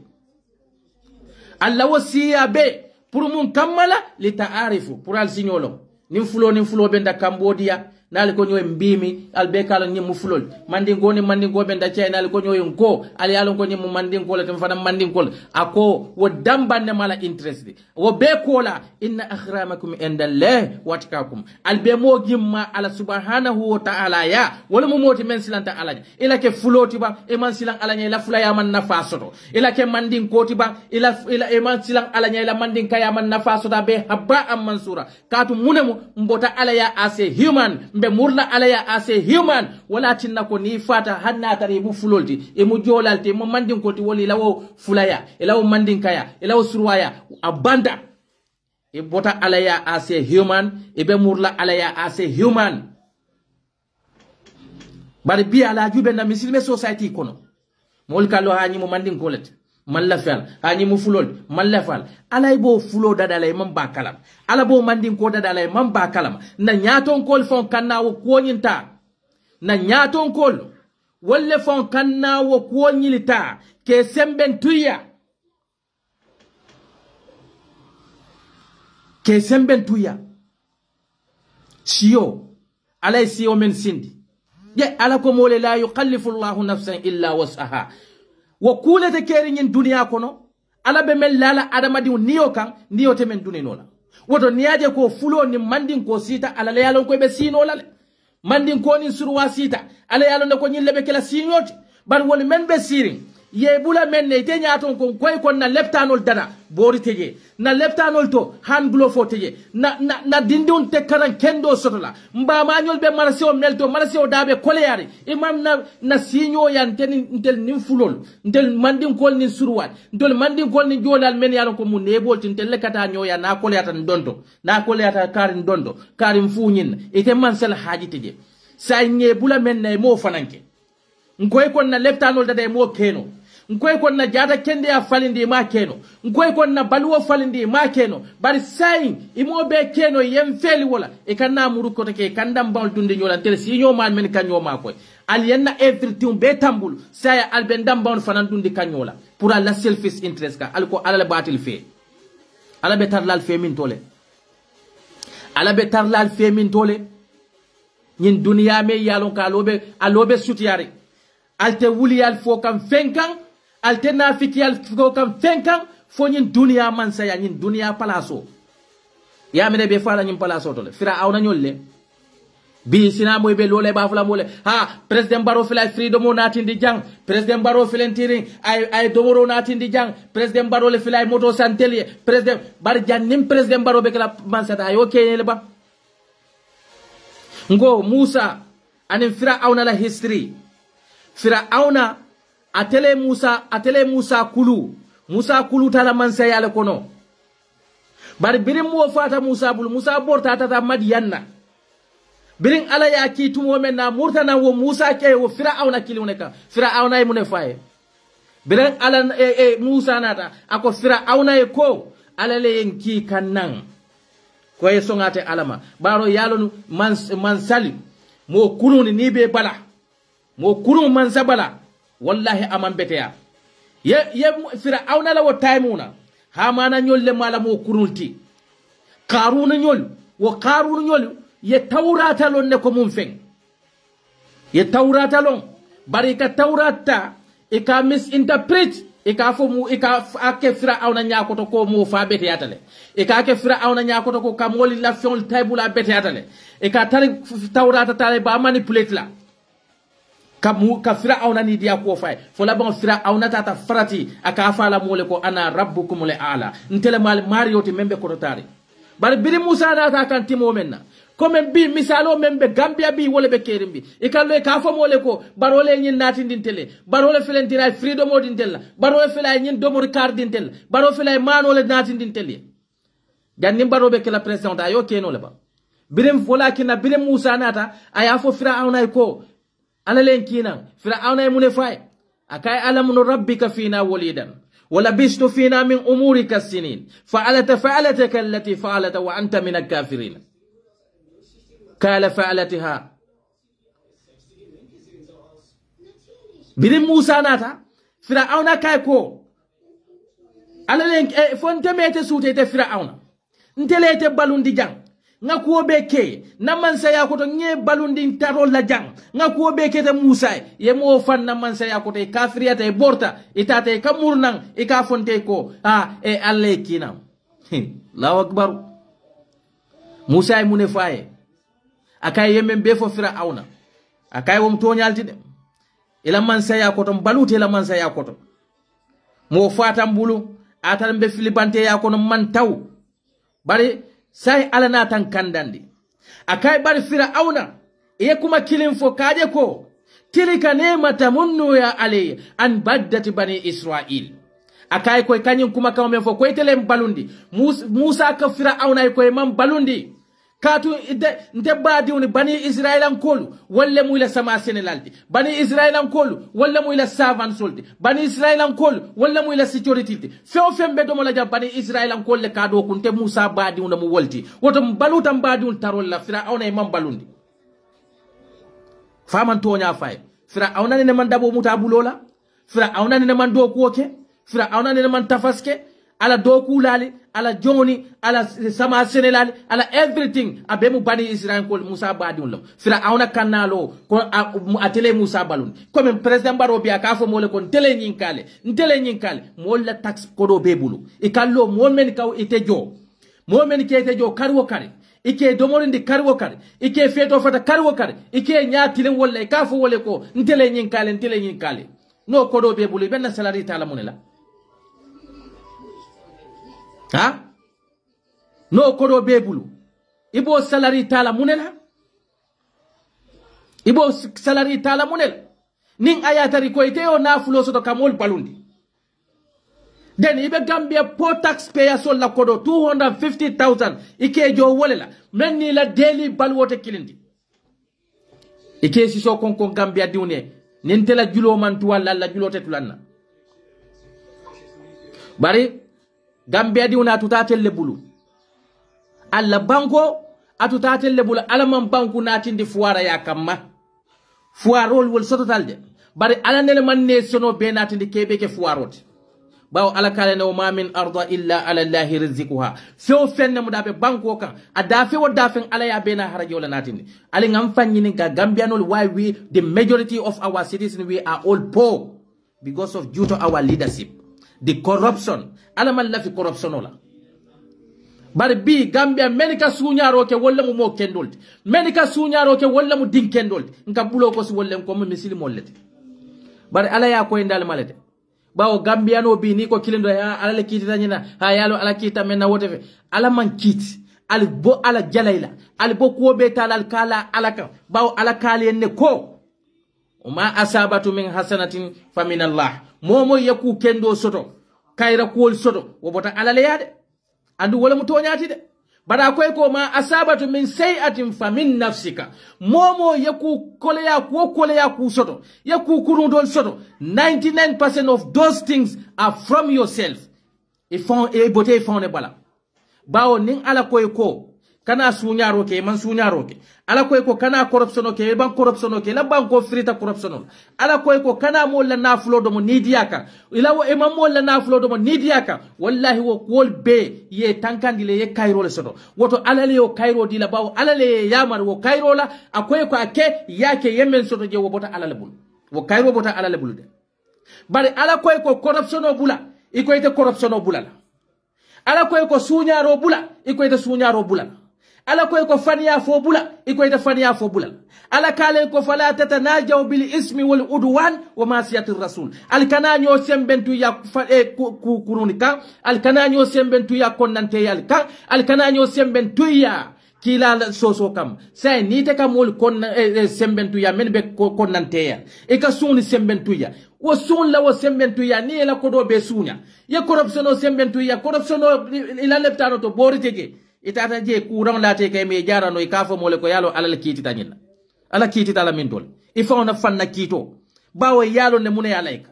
alla wasiya be pour mun kamala li ta'arifu pour al signolo nim fulo benda Cambodia nali ko nyoy mbimi albe kala nyim fulol mandingo ni mandingo be nda cey nali ko nyoy ko ali yalon ko nyim mandingo la tam fana mandingo ako wo dambanne mala interest wo be ko la inna akramakum indallahi watqakum albe mo gimma ala subhanahu wa ta'ala ya wala mo moti men silanta alaja ila ke fuloti ba e man silan alanya la fula ya man nafasoto ila ke mandingo ti ba ila e man silan alanya la mandinka ya man nafasoto be habba am mansura katu munemu mbota alaya ase human mbe murla alaya ase human wala tinna ko ni fata hanna tare mu fulolti e mu jolalti mo mandin ko ti woli lawo fulaya elawo mandin kaya elawo surwaya abanda e bota alaya ase human e be murla alaya ase human bari bi ala jube na muslime society kono mol kalo hani mo mandin ko let man la fel hani mu fulol man la fal alay bo fulo dadalay man ba kalam ala bo mandin ko dadalay man ba kalam na nyaton kol fon kanna wo kuonyinta na nyaton kol wolle fon kanna wo kuonyilita ke semben tuya siyo alay siyo men sindi ye ala ko mole la yukallifu Allahu nafsan illa wasaha wo kulete keri nyin dunia kono ala be mel lala adamadi niyo kan niyo te men dunino la woto niaje ko fulo ni mandin ko sita ala yalon ko be sino la mandin ko ni surwa sita ala yalon ko nyin lebe kala sinoti bar wol men be sirin ye bula menne te nyaton kon koy kon na leptanol dana bori teje na leptanol to hand glove fo teje na dindon te karan kendo sotola mba mañol be marasio melto marasio dabe koleyari imam na sinyo yan ten ntel nim fulol ntel mandin kol ni surwat ndol mandin kol ni jolal men yalon ko mu nebol tintel lekata nyoya na koleyata ndonto na koleyata karin dondo karin fuñin ite man sel haji teje sa nye bula menne mo fananke ngoy kon na leptanol dada mo keno ngoy kon na jada kende ya falindi ma keno ngoy kon na balwo falindi ma keno bari sayin imo be keno yem feli wala e kanna muru ko take kandam bal dunde nyola tel si nyoma men kanyoma koy al yenna everything be tambul saya al ben dam bal fanan dundi kanyola pour la selfish interest ka al ko ala batil fe ala be tarlal fe min tole ala be tarlal fe min tole nyin duniya me yalon ka alobe sutiyari alte wuliyal fo kam fenkan alte nafikiyal fo kam fenkan fo nyin duniya man saya nyin duniya palaso ya mene be fala nyin palaso tole fira awna nyolle bi sina moy be lole ba fula mole ha president baro fila freedom natindi jang president baro filentiring ay domoro natindi jang president baro le fila moto santelie president bar jannim president baro be kala man sada yo kenele ba ngo Musa anin Firauna la history Firauna atele Musa kulu tala mansa yale kono bari birim mo fata Musa bul Musa borta tata Madianna birin ala ya kitu mo menna murtana wo Musa ke wo Firauna kiluneka Firauna imune faye birin ala Musa nata ako Firauna e ko ala le yenki kannan ko e songate alama baro yalonu man sali mo kuluni ni be bala mo kulu man sabala wallahi aman beteya ye Firauna la wo taymuna ha mana nyolle mala mo kurulti qaruna nyol ye tawrata lon ne ko mum fen ye tawrata lon bari ka tawrata e ka misinterpret e ka fo mu e ka ake Firauna nyakoto ko mo fa bete yatale e ka ake Firauna nyakoto ko kamoli la fion taybula bete yatale e ka tari tawrata tare ba manipulate la ka Firauna ni dia ko fay fo la bon Firauna tata frati aka fala mole ko ana rabbukumul aala ntele mal mario te membe ko tari bari biri Musa na ta kan timo menna comme bi misalo membe Gambia bi wole be kerimbi e kallo e ka fo mole ko barole nyin natindin tele barole felentira freedom odin tella barole felay nyin domor cardin tella baro felay manole natindin tele ganni barobe ke la president ayo keno le ba birim fola kina birim Musa nata aya fo Firauna ko ala len kina Firauna mune fay akay alamun rabbika fina walidan ولبست فينا من أمورك السنين فعلتك التي فعلت وأنت من الكافرين قال فعلتها بدين موسى ناتا فرعون كايكو على لين فونت ميت سوتي فرعون نتليت بالون دي جان ngako beke na mansa ya koto nye balundi taro la jang ngako beke te Musa ye mo fan na mansa ya koto kafiriyata e borta itata e kamurnang e ka fonte ko e alle kina Allahu akbar Musa mune faye akay yemmen be fo Firauna akay wom tonyalti de ila mansa ya koto balute la mansa ya koto mo fatam bulu atal be filibante ya kono man taw bari sai ala na tan kandandi akai bar Firauna e kuma kilin fo kaje ko tilika nemata munnu ya ali an baddati bani Israil akai ko kanyin kuma kamen fo ko tele balundi Musa ka Firauna ko man balundi katu nte badi woni bani Israilan kolu walla mu ila sama senelaldi bani Israilan kolu walla mu ila servant soldi bani Israilan kolu walla mu ila security feo fembe do mola bani Israilan kolle kado kunte Musa badi wona mu wolti woto balutam badi won tarol la Firauna e man balundi faman tonya fay Firauna ne man dabo muta bulola Firauna ne man do koke Firauna ne man tafaske ala doku lali ala joni ala sama senelali ala everything abemu bani Israel ko Musa badiun lam Firauna kanalo ko atele Musa balun comme president baro bi aka fo mole kon tele nyinkale molla tax kodo bebulu e kallo momen kaw itejo momen ke itejo karwo kare ike domorindi karwo kare ike feto fata karwo kare ike nyaatilen wolle ka fo wole ko ntele nyinkale no kodo be bulu ben salary tala munela ha no kodo be bulu ibo salary tala munela ibo salary tala munela ning ayatari ko iteo na fulo soto kamol balundi then ibe Gambia poor taxpayer so la kodo 250,000 ike jo wolela men ni la daily balwote kilindi ike si so kon Gambia diune nintela julo man tu wala la julo tetulanna bari Gambia diuna tutatel le bulu alla banko atutatel le bulu alaman banku natindi fuara ya kamma fuarol wol sototalde bari ala nele man ne sono be natindi kebe ke fuarote bawo ala kala no ma min arda illa ala allah rizquha few fenne mu dabe banko kan adafe wo dafen ala ya bena haraje wala natindi ali ngam fanyini ga Gambianol why we the majority of our citizens we are all poor because of due to our leadership the corruption ala man la fi corruption ola bari bi Gambia menika sunyaro ke wala mu mo kendolti menika sunyaro ke wala mu din kendolti nka bulo ko si wala ko mo misili mollete bari ala ya ko indal malete bawo Gambiano bi ni ko kilindo ya ala kiti tanyina ha yalo ala kita menna wote ala man kiti al bo ala jalaila al bo ko be talal kala alaka bawo ala kali ne ko uma asabatu min hasanatin famin Allah momo yaku kendo soto kayra ko soto wobota ala le yade andu wala mutonyati de bada koy ko ma asabatu min sayatin famin nafsika momo yaku koleya ku soto yaku kurundol soto 99% of those things are from yourself ifon e bote ifon bala bawo nin ala koy ko kana sunyaro ke man sunyaro ke ala koy ko kana corruption ke ban corruption ke la banko frita corruption ala koy ko kana mo la nafulo do mo nidiaka ila wo e mammo la nafulo do mo nidiaka wallahi wo kol be ye tankandile ye kayro le soto woto ala le yo kayro dila bawo ala le yamar wo kayro la akoy ko ake yake yemen soto je wo bota ala le bul wo kayro bota ala le bul de bari ala koy ko corruption o bula iko ite corruption o bula ala koy ko sunyaro bula iko ite sunyaro bula ala koy ko faniya fo bula iko ite faniya fo bula ala kale ko fala tatanajaw bil ismi wal udwan wa masiyati rasul al kananyo sembentu ya kurunika al kananyo sembentu ya konnante yal kan al kananyo sembentu ya kila soso kam say ni te kamol kon sembentu ya men be konnante ya e ka suni sembentu ya wo sun la wo sembentu ya ni la ko do be sunya ye corruption o sembentu ya corruption o ila leptano to boritege itata je kurang late kay me jarano e kafo mole ko yalo alal kiti tanyina ala kiti tala min dol ifa ona fanna kito bawo yalo ne mune alaika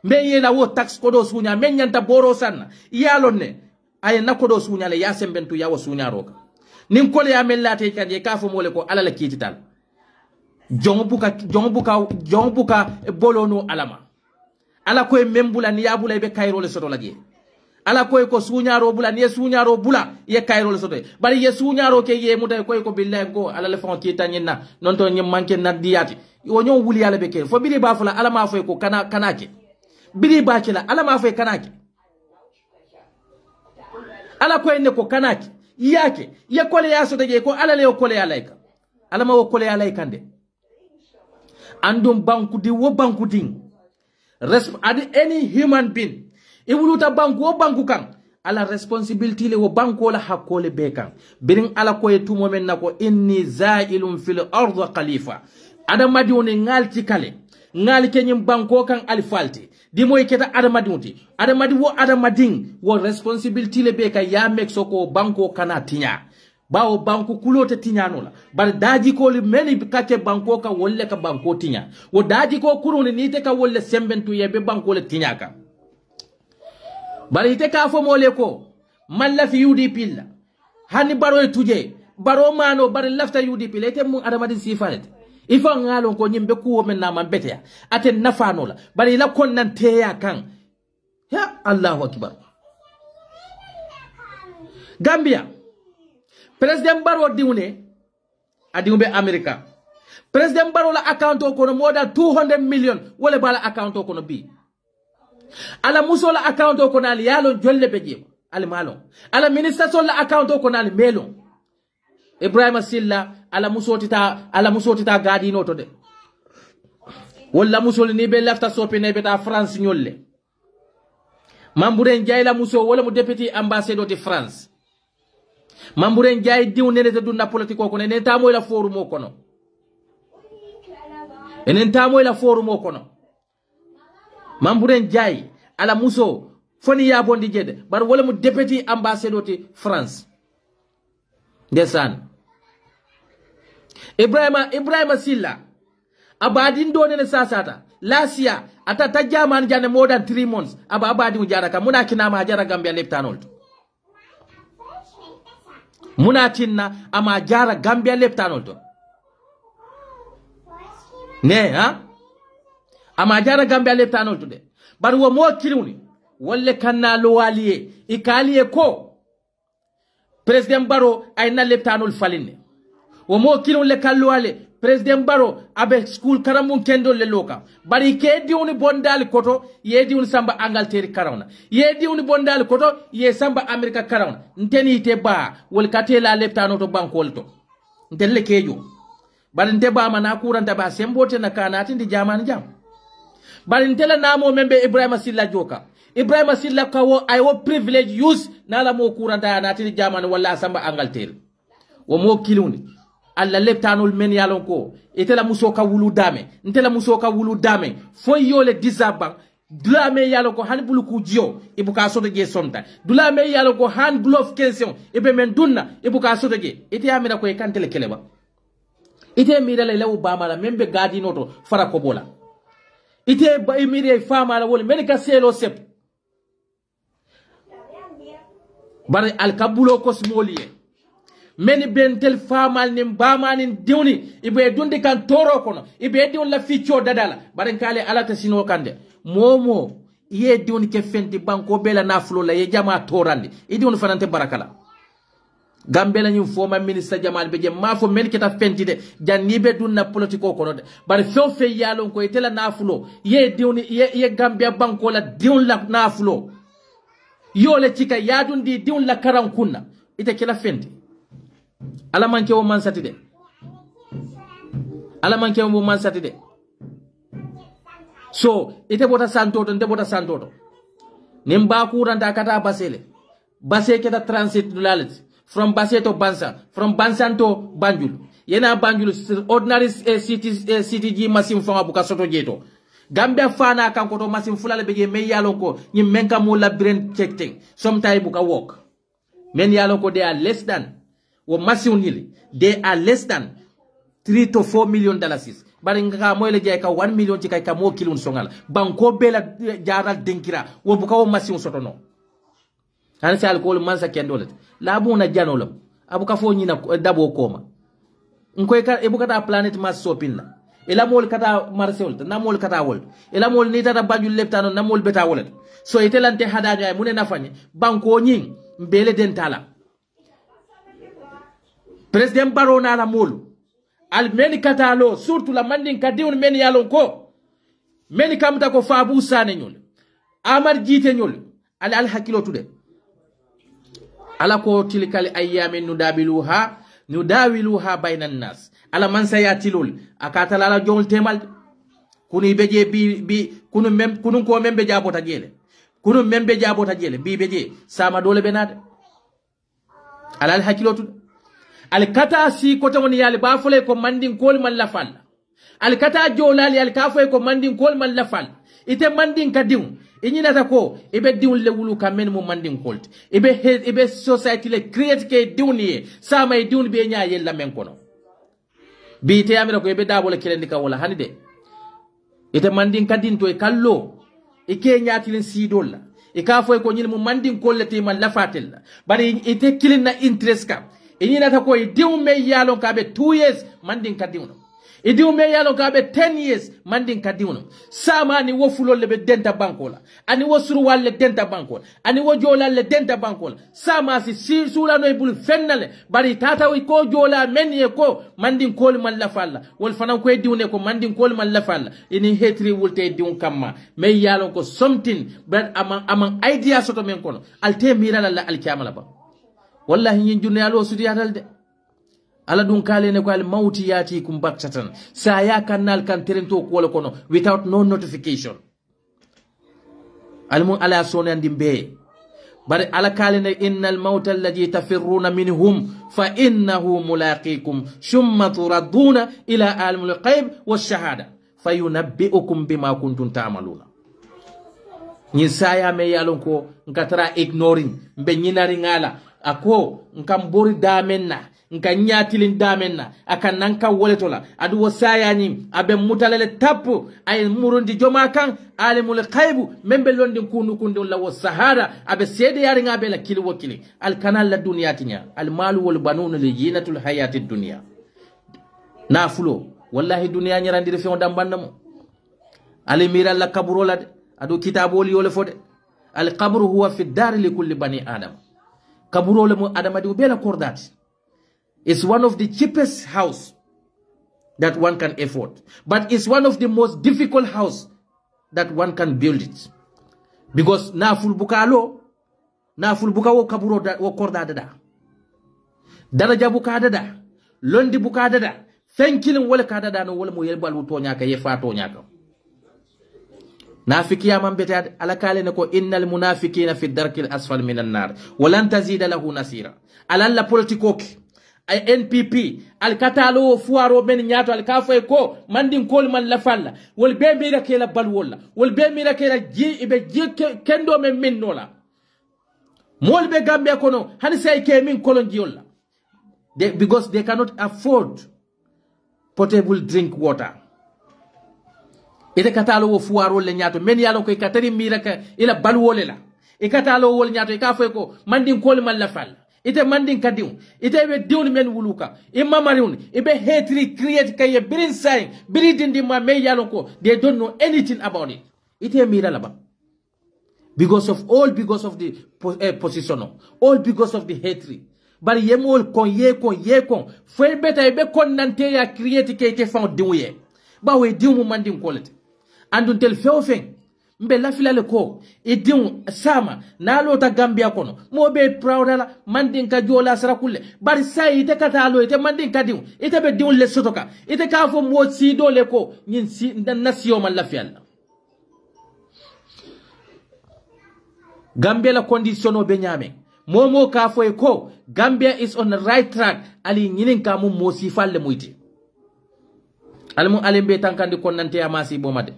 me yela wo tax ko do sunya men nyanta boro sanna yalo ne ay nakodo sunya le ya sembentu ya wo sunya roka nin ko le amel late kan e kafo mole ko alal kiti tal jonbuka bolono alama ala ko membula ni yabula be kayro le soto laje ala koy ko suñaro bula ni suñaro bula ye kayro le soto bari ye suñaro ke ye muday koy ko billahi ko ala le fon ki tanyina non to nyim manke nadiyati wo ñoo wuli ala be ke fo biri ba fula ala ma fay ko kanake biri ba ci la ala ma fay kanake ala koy ne ko kanake yake ye kole ya soto je ko ala le yo kole ya layka ala ma wo kole ya laykande andum banku di wo banku ding adi any human being iwuluta banku o banku kan ala responsibility le wo banku la hakole be kan birin ala ko etumo men nako inni za'ilun fil ardi khalifa adamadi woni ngalti kale ngal kenyim banko kan alfalti di moy keta adamadi wo adamading wo responsibility le be ka ya mek soko banko kana tinya bawo banko kulote tinyano la bar daji ko li meni kake banko ka wolle ka banko tinya wo daji ko kuruni ni te ka wolle sembentu yebe banko le tinya ka bari ite ka fo mole ko malla fi UDP la hani baro tuje baro mano bari lafta UDP la ite mu adamadi sifalet ifa ngalo ko nyimbe kuwo men na mambete ate nafano la bari la konnan teya kan ya Allahu akbar Gambia President Barrow diwne adiwbe America President Barrow la account ko no more than 200 million wala bala account ko no bi ala musola account ko na yalo jolle beje al malo ala minister sol la account ko na melo Ibrahim Silla ala musotita gadi no to de wala musol ni be lafta sopine beta France nyolle Mamburen Jai la muso wala mu deputy ambassador de France Mamburen Jai diw nene te dunna politiko ko ne tamo la forum mo kono enen tamo la forum mo kono Mamburen Jai ala muso foni ya bondi jede bar wala mu deputy ambassador de France desan Ibrahima Silla abadin do ne sasata lasia ata tajaman jane more than 3 months abadi mujaraka muna kina ma jara Gambia leptanol muna tinna ama jara Gambia leptanol to ne ha ama jara Gambia leptanol to de bar wo mo kiluni wolle kanna lo waliye ikaliye ko president Barrow ay na leptanol faline wo mo kilun le kallo ale President Barrow abe school karamun kendo le loka bari ke diuni bondal koto ye diuni samba Angleterre karawna ye diuni bondal koto ye samba America karawna nteni te ba wol katela leptano to bankol to ndelle kejo bari nte ba mana kuranta ba sembote na kanati ndi jamani jam bari ntela namo membe Ibrahima Silla joka Ibrahima Silla kawo ay wo privilege use nala mo kuranta na ndi jamani wala samba Angleterre wo mo kiluni alla leptanol men yalon ko itela muso ka wulu dame ntela muso ka wulu dame fo yole disabang dula me yalon ko han bulu ku jio ibuka soto je sonta dula me yalon ko han glove question ibe men dunna ibuka soto je ite amira ko e kantele keleba ite mira le lew ba mala membe gadi noto fara ko bola ite ba imire fama la wol men ka selo sep bare al kabulo kosmoliye meni bentel famal nim bamanin diwni ibe dundi kan toro kono ibe diwon la ficcio dadala bare kale alata sino kande momo ye diwni ke fenti banko bela nafulo la ye jama torandi idiwon fanante barakala Gambela nyum foma ministre Jamal beje mafo men kita fenti de janni be dunna politiko kono de bare fe yalon ko itela nafulo ye diwni ye Gambia banko la diwon la nafulo yo le cika yadundi diwon la karan kunna ite kila fenti ala manke wo man sati de ala manke wo man sati de so ite bota santoto nde bota santoto nimba kuranta kata base keta transit dulality from base to Bansa from Bansa to Banjul yena Banjul ordinary CTG machine fonga buka soto jeto Gambia fana kan koto machine fulale beje me yalon ko nyim menka mo labirent checking sometime buka work men yalon ko they are less than wo machine they are less than $3 to $4 million bari nga moy le jay ka 1 million ci kay ka mo kilun songal banko bela jaral denkira wo buka wo machine soto no han si alcool man sa kendolet la bona janolam abuka fo nyina dabo koma ngoy ka ebuka ta planet mas sopinna ela mol kata marsol na mol kata wol ela mol ni tata bajul leptano na mol beta wolet so itelante hadajo ay mune nafanye banko nyin mbele dentala President Barrow na la molu al meni kata lo surtout la mandin kadiun meni yalon ko meni kamta ko fabu sane nyol amar jite nyol al hakilo tude ala ko tilikali ayyamin nudawiluha bainan nas ala man sayatilul akatala la jongol temal kuni beje bi kunun ko membe jabota jele bi beje sama dole benade ala hakilo tude al kata si ko tawoni yali ba fule ko mandin kol man lafal al kata jolali al kafay ko mandin kol man lafal ite mandin kadiw inyina ta ko ibe diwul le wulu kamen mo mandin kolt ibe society le create ke diwni sama e diwni be nya yella men kono bi te amira ko ibe dabole kirendi ka wala hanide ite mandin kadin to e kallo e ke nyaati si dolla e ka foy ko nyil mo mandin kollete man lafatel bari ite kilin na interest ka inyina ta ko diw me yalon ka be 2 years mandin kadiwno idiu me yalo ka be 10 years mandin kadiuno sama ni wo fulo le be denta bankola ani wo suru walle denta bankola ani wo jola le denta bankola sama si sura no ibul fennale bari tata wi ko jola menye ko mandin kol man la falla wol fanan ko diune ko mandin kol man la falla ini hetri wulte diun kamma me yalo ko something but amang idea soto men kono alte mirala la alkiyamala ba wallahi yin junne yalo sudi adal de ala dun kale ne ko al mauti yati kum baktatan sa ya kanal kan terento ko kono without no notification al mun ala sone andi be bari ala kale ne innal mauta alladhi tafirruna minhum fa innahu mulaqikum thumma turadduna ila alimul ghaib wash shahada fayunabbiukum bima kuntum ta'maluna ni saya me yalon ko ngatra ignoring be nyinari ngala ako nkambori damenna nka nyatilin damenna akan nanka woletola adu wasaya ni abe mutalale tapu ay murundi joma kan alimul khaibu membe londi kunu kundu la wasahara abe sede yari ngabe la kili wakili al kanal la dunyatinya al malu wal banun li jinatul hayatid dunya nafulo wallahi dunya nyarandi refe on dambandamo ali mira la kaburo la adu kitaboli yole fode al qabru huwa fi dar li kulli bani adam kaburo le mo adama di bela kordati. It's one of the cheapest house that one can afford. But it's one of the most difficult house that one can build it. Because na fulbuka wo kaburo wo korda dada. Daraja buka dada. Londi buka dada. Fenkilin wale ka dada no wale mo yelbal wuto nyaka yefa to nyaka. Nafiki ya mambete ala kale ne ko innal munafiqina fi darkil asfal minan nar walan tazida lahu nasira. Alalla politikoki ay NPP al katalo fuaro ben nyato al kafay ko mandin kol man la falla wol be mira ke la bal wala wol be mira ke la ji ibe ji kendo men minnola mol be gambe kono hani say ke min kolon jiolla because they cannot afford potable drink water. Ite katalo fuaro le nyato men yalo ko katari mira ka ila bal wolela e katalo wol nyato e kafay ko mandin kol man la falla ite mandin kadiu ite be diun men wuluka imma mariun ibe hatred create kay birin sign biridindi ma me yalonko they don't know anything about it ite mira laba because of the position all because of the hatred bari yemol kon ye kon foi beta ibe kon nante ya create kay te found diuye ba we diu mu mandin kolete andun tel feofen mbe lafilale ko idin sama na lota Gambia kono mo be proudala mandin ka jola sarakulle bari sai ite katalo ite mandin ka diu ite be diu le sotoka ite ka fo mo si dole ko nyin si nasiyo man lafiyalla Gambia la conditiono be nyame momo ka fo ko Gambia is on the right track ali nyinin ka mo si falle muyti almu alimbe tankandi konnante amasi bomade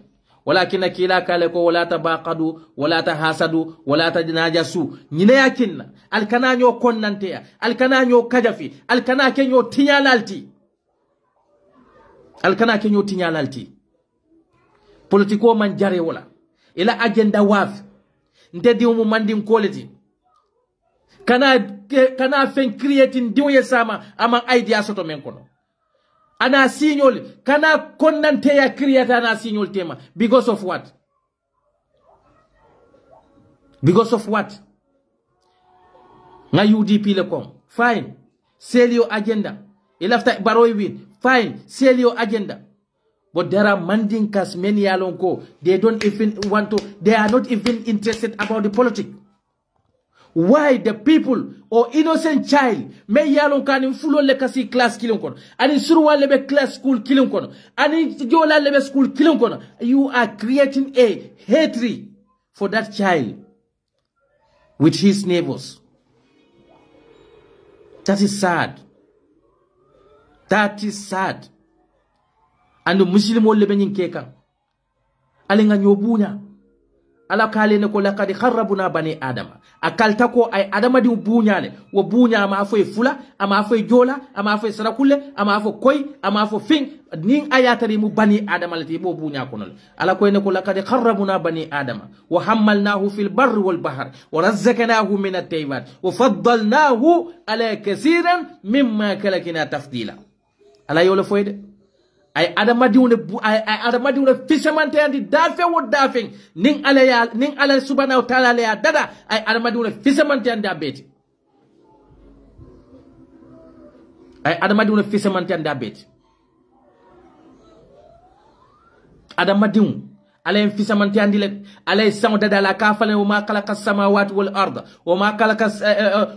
ولكن كلا كالكو ولا تباقدوا ولا تحاسدوا ولا تناجسوا نينا يكن الكنا نيو كوننتيا الكنا نيو كجفي الكنا كنيو تينالالتي الكنا كنيو تينالالتي politiko man jare wala ila agenda waf ndedi mu mandim quality kana fen creating diwe sama ama idea soto men kono ana signol kana konnante ya create ana signol tema because of what nga UDP le kom fine sell your agenda ilafta baroy win fine sell your agenda but there are mandinkas many alonko they are not even interested about the politics. Why the people or innocent child may yalon kan fulo le kasi class kilon kono ani surwa lebe class school kilon kono ani jola lebe school kilon kono you are creating a hatred for that child with his neighbors. That is sad. And the Muslim will lebe nyinkeka alinga nyobunya ala kale ne ko laqad kharrabuna bani adama akalta ko ay adama di buñale wo buña ma foy fula ama foy jola ama foy sarakule ama fo koy ama fo fin nin ayatari mu bani adama lati bo buña ko non ala ko ne ko laqad kharrabuna bani adama wa hamalnahu fil barri wal bahr wa razzaqnahu min at-tayyibat wa faddalnahu ala kaseeran mimma kalakina tafdila ala yole foyde ay adama diwne fishamante andi dafe wo dafe ning ala subhanahu wa ta'ala ya dada ay adama diwne fishamante andi abeti ay adama diwne fishamante andi abeti adama diw ala fishamante andi le ala sango dada la kafale wa ma khalaqa samawati wal arda wa ma khalaqa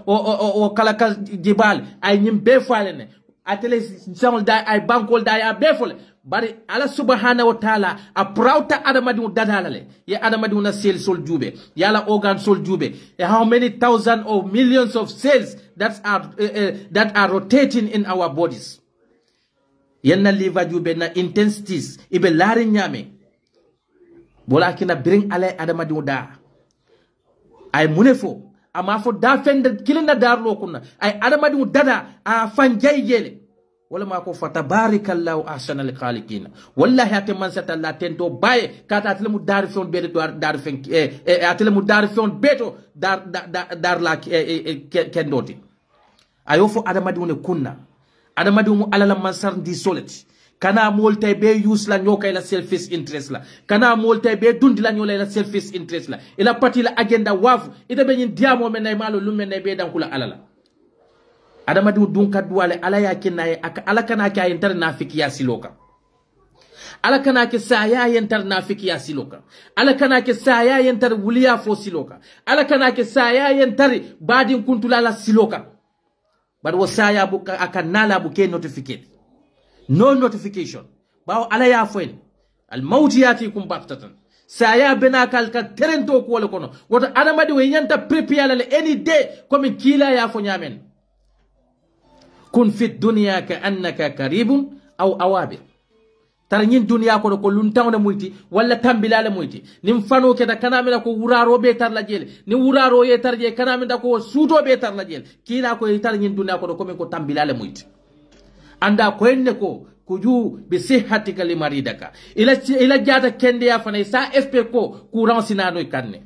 wa khalaqa jibal ay nyim be falene atele sangol da ay bankol da ya befole bari ala subhanahu wa ta'ala a prouta adamadi dadalale ya adamadi na sales sol jube ya la organ sol jube how many thousands or millions of cells that are rotating in our bodies yenna liver jube na intensities ibe lari nyame bola kina bring ala adamadi da ay munefo ama fo da fende kilina darlo kunna ay adamadi dada a fanjay jele wala ma ko fatabarakallahu ahsanal khaliqin wallahi atman satalla tento baye kata atlemu dar fion be dar fen atlemu dar fion beto dar la kendoti ayo fo adamadi woni kunna adamadi mu alala mansar di solet kana molte be use la nyokay la selfish interest la kana molte be dundi la nyolay la selfish interest la ila pati la agenda wafu ida be nyin diamo men nay malo lumen nay be dankula alala adamadi dun kadwale ala yakinaye ala kana ka yentar nafiki ya siloka ala kana ke saya yentar nafiki ya siloka ala kana ke saya yentar wuliya fo siloka ala kana ke saya yentar badin kuntula la siloka bad wo saya bu akanala bu ke notificate no notification bawo ala ya foen al mawtiyatikum baktatan saya benakal ka terento ko wala kono woto adamadi we yanta prepare la any day comme kila ya fo nyamen kun fit dunya ka annaka karibun aw awabir tar nyin dunya ko ko luntawna muyti walla tambilala muyti nim fano ke da kana mena ko wuraro be tar la jele ni wuraro ye tar je kana mena ko suto be tar la jele kila ko tar nyin dunya ko ko tambilala muyti anda ko enne ko kuju bi sihhatika limaridaka ila jata kende ya fana sa fp ko courant sinano kanne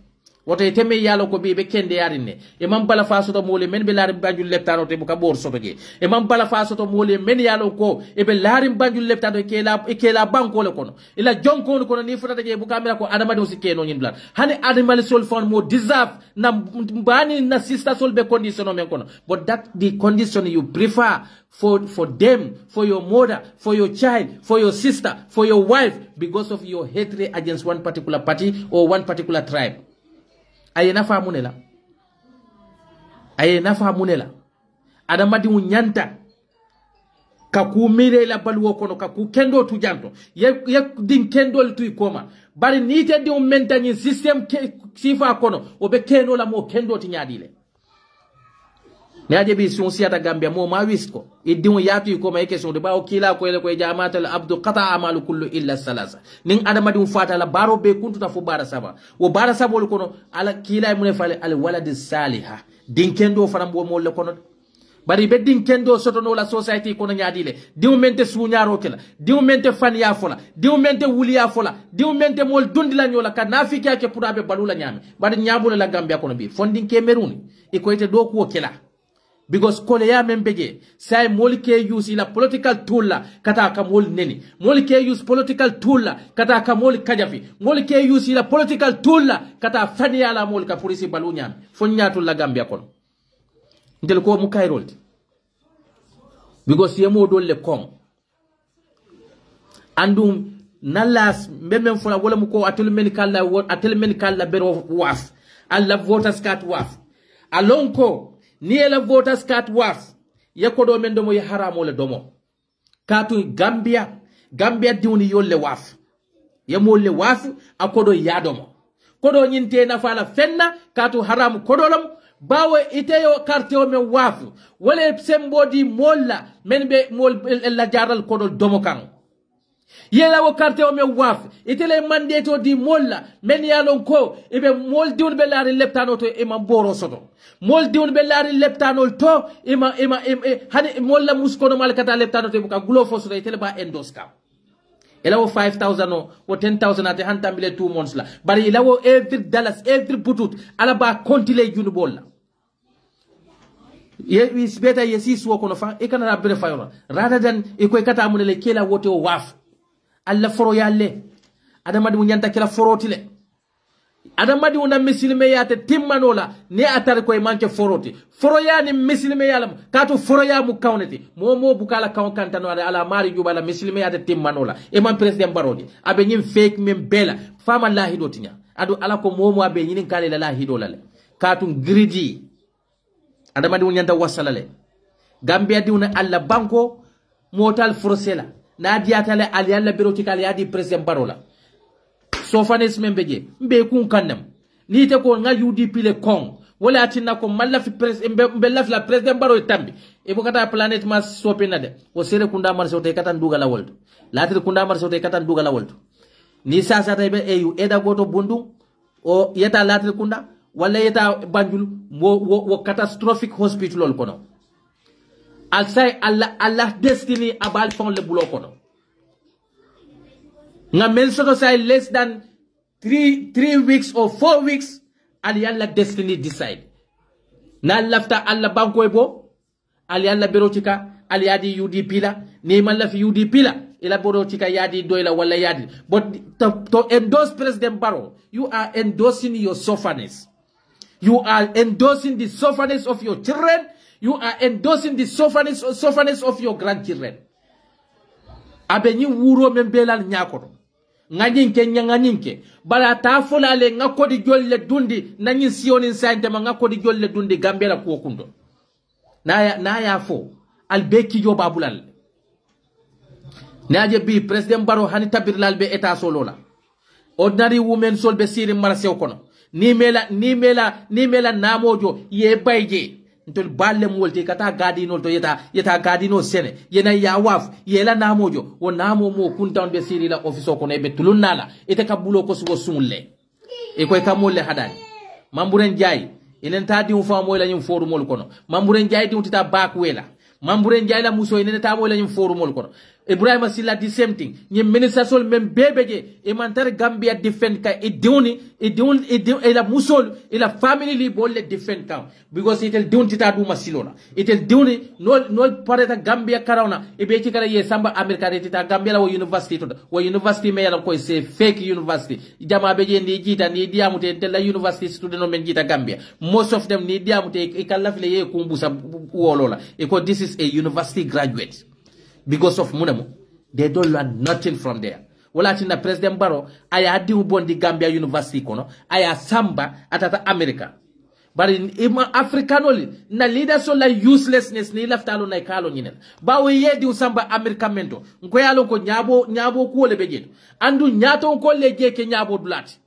woto teme yalo ko be kende yarinne e mam bala faso to mole men be larim banjul leptano te buka bor soto je e mam bala faso to mole men yalo ko e be larim banjul leptano ke la banko le kono ila jonko kono ni futata je buka mera ko adama do sikeno nyin blan hani animal sol fon mo deserve na bani na sister sol be condition men kono but that the condition you prefer for them, for your mother, for your child, for your sister, for your wife, because of your hatred against one particular party or one particular tribe. Aye nafa munela. Aye nafa munela. Adamadi unyanta. Kaku mire la baluo kono kaku kendo tu janto. Ye din kendo tu ikoma. Bari nite di umenta nyi system sifa kono. Obe kendo la mo kendo tinyadile. Niaje bi si on siata Gambia mo ma wisko iddimu yatu ko may question de bawo kila ko ele ko jamaatal abdu qata amalu kullu illa salasa nin adama dum fata la baro be kuntu ta fu bara saba wo bara saba ko no ala kila mun fale al walad salihah din kendo faram bo mo le kono bari be din kendo soto no la society ko no nyaadile dimu mente suñaro kala dimu mente fan ya fola dimu mente wuli ya fola dimu mente mol dundi la nyola ka nafiki yake pura be balula nyami bari nyabule la Gambia ko no bi fondin kemeruni e ko ite do ko kala. Because kole ya membeje say molike use ila political tool la kata ka mol neni molike use political tool la kata ka mol kajafi molike use ila political tool la kata fani ala mol ka polisi balunya fonnyatu la Gambia kono ndel ko mu kayrolti because yemo dolle kon andum nalas mbemem fula wala mu ko atel men kala bero waf alla voters card waf alonko ni la voters card waf yakodo men domo ya haramo le domo katu Gambia diwni yolle waf yamolle waf akodo yadomo kodo nyinte na fala fenna katu haramu kodolam bawe iteyo karteo men waf wala sembodi molla men be mol la jaral kodo domo kan yela wo carte o me waf itele mandeto di molla men yalon ko ibe mol diun be laari leptano to e ma boro soto mol diun be laari leptano to hani molla muskono mal kata leptano to buka gulo fo soto itele ba endoska ela wo 5,000 o 10,000 ate hanta bile 2 months la bari ela wo every dollars every butut ala ba kontile junu bolla is better yesis wo kono fa e kana rabbe fayora rather than e ko kata munele kela wote o waf alla foro yalle adamadi mu nyanta kila forotile adamadi una misilme yate timmanola ne atar ko e manke foroti foro yani misilme yalam kato foro ya mu kawneti momo bukala kaw kantano ala mari jubala misilme yate timmanola e man president barodi abe nyim fake mem bela fama lahi dotinya adu ala ko momo abe nyinin kale la lahi dolale kato gridi adamadi mu nyanta wasalale Gambia diuna alla banko motal frosela na diatale ali alla berotikal yadi president barola sofanes membeje mbe kun kannam ni te ko nga UDP le kong wala atina ko malla fi mbe la fi la president baro tambi e bokata planet mas sopena de o sere kunda mar sote katan duga la wolto latir kunda mar sote katan duga la wolto ni sasa taybe EU eda goto bundu o yeta latir kunda wala yeta banjul wo catastrophic hospital kono al say Allah destiny abal fon le bulo kono nga men soto say less than 3 weeks or 4 weeks ali yalla destiny decide na lafta alla banko ebo ali yalla berotika ali yadi UDP la ni man la fi UDP la ila berotika yadi doyla wala yadi but to endorse President Barrow you are endorsing your sufferness, you are endorsing the sufferness of your children, you are endorsing the sufferness of your grandchildren. Abenyi wuro membelal nyakoro nganyinke nyanganyinke bala ta folale ngakodi jolle dundi nanyi sioni sante ma ngakodi jolle dundi Gambia ko kundo na ya fo albeki jo babulal naje bi President Barrow hani tabirlal be eta solola ordinary women sol be siri marsew kono ni mela namojo ye bayje ntol balle molti kata gadino to yeta gadino sene yena ya waf yela namojo wo namo mo kuntan be siri la office ko ne be tulunala ite kabulo ko sugo sumulle e koy kamolle hadani mamburen jaay enen ta di fa moy la nyum foru mol kono mamburen jaay di utita bak wela mamburen jaay la muso enen ta moy la nyum foru mol kono Ibrahima Silla the same thing nye minister sol mem bebeje e mantar Gambia defend ka e la musol e la family li bolle defend ka because itel diuni tita duma silona itel diuni no pareta Gambia karawna e be ci kala ye samba America tita Gambia la wo university me yala ko c'est fake university jama beje ni jita ni diamute tel la university student men jita Gambia most of them ni diamute e kala file ye kumbusa wolola e ko this is a university graduate. Because of Munamo, they don't learn nothing from there. Wala tina President Barrow, aya di ubondi Gambia University kono, aya samba atata America. But in Africanoli, na leaders so like uselessness ni left alo na ikalo nyine. Ba we ye di usamba America mento. Nkwe alo ko nyabo kuole bejeto. Andu nyato nko leje ke nyabo dulati.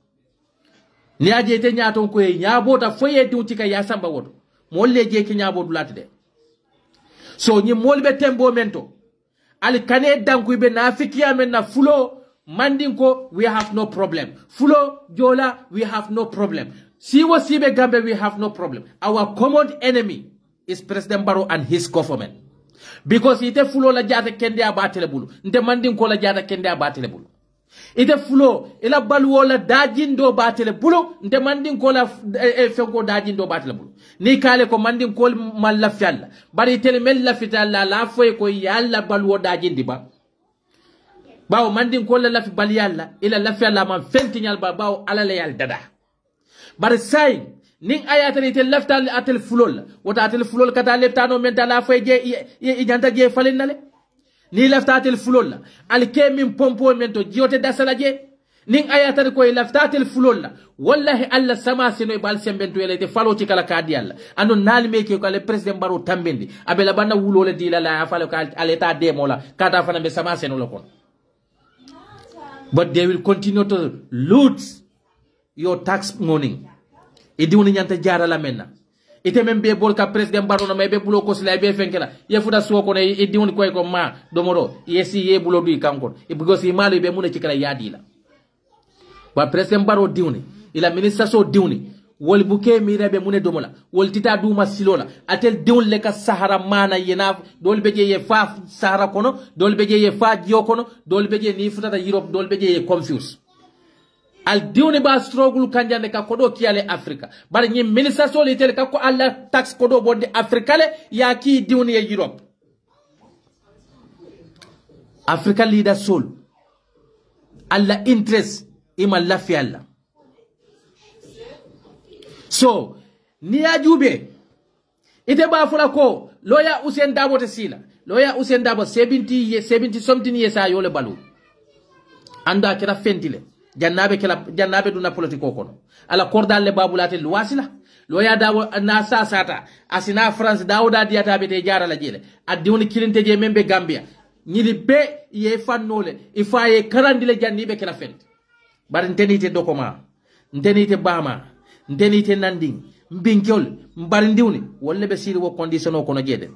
Ni aje te nyato nko nyabo ta foye di utika ya samba woto. Mo leje ke nyabo dulati de. So nyi molbe tembo mento. Al kane danku be na fikiya men na fulo mandinko we have no problem. Fulo jola we have no problem. Siwo sibe Gambia we have no problem. Our common enemy is President Barrow and his government. Because ite fulo la jata kende abatele bulu. Nte mandinko la jata kende abatele bulu. Ite fulo ila baluo la dajindo batele bulu. Nte mandinko la fenko dajindo batele bulu. Ni kale ko mandin kol malla fialla bari tele mel la fitalla la foy ko yalla balwo dajindi ba bawo mandin kol la fi bal yalla ila la fialla man fentinyal ba bawo alala yal dada bari say ning ayatani tel laftal atel fulol wata atel fulol kata leftano men la foy je janta je falinale ni lafta atel fulol al kemin pompo men to jiote dasala je ning ayatani ko laftatel fulol wallahi alla sama sino bal sembento elete falo ci kala kadi alla ando nal meke ko le president Barrow tambendi abela bana wulole di la falo ka aleta demola kata fana be sama sino lo kon but they will continue to loot your tax money e diwni nyanta jara la menna ite membe bol ka president Barrow no mebe bulo ko sila be fenkela ye fuda so ko ne e diwni koy ko ma domoro yesi ye bulo du kankon e because imalo be mun ci kala yadi la ba President Barrow diwni ila minister so diwni wol buke mirebe mune domola wol tita duma silola atel diwni le ka sahara mana yena dol beje ye fa sahara kono dol beje ye fa jio kono dol beje ni futata Europe dol beje ye confuse al diwni ba struggle kanjane ka kodo kiale Africa bar ni minister so le tel ka ko alla tax kodo bodde Africa le ya ki diwni ye Europe Africa leader soul alla interest ima lafialla so ni ajube ite ba fula ko lawyer Usain Dabo te sila lawyer Usain Dabo 70 something years a yole balu anda kira fentile jannabe duna politiko kono ala kordal le babulate luwasila lawyer Dabo na sata asina France dawda diata be te jara la jele addiwni kilinte je membe Gambia ñili be ye fannole ifa ye karandile janni be kala fent bar ntenite dokoma ntenite bama ntenite nanding mbinkol mbarindiwni wolle be siri wo condition o kono jede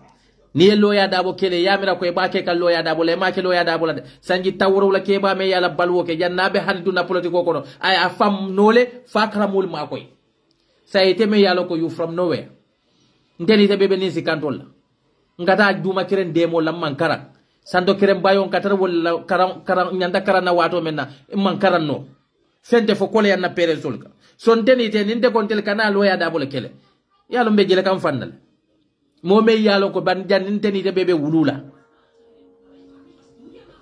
ni loya dabo kele yamira ko e bake kal loya dabo le make loya dabo la sanji tawro la ke ba me yala balwo ke jannabe handu na politiko kono ay a fam nole fakramul ma koy sayete me yalo ko you from nowhere ntenite bebe ni sikantol ngata duma kiren demo lam mankara sando kiren bayon katar wala karan nyanda karana wato menna mankaran no fente fo kole yanna pere solka son tenite ninde kontel kana loya dabo le kele yalo mbe jele kam fannal mo me yalo ko ban jannin tenite bebe wulula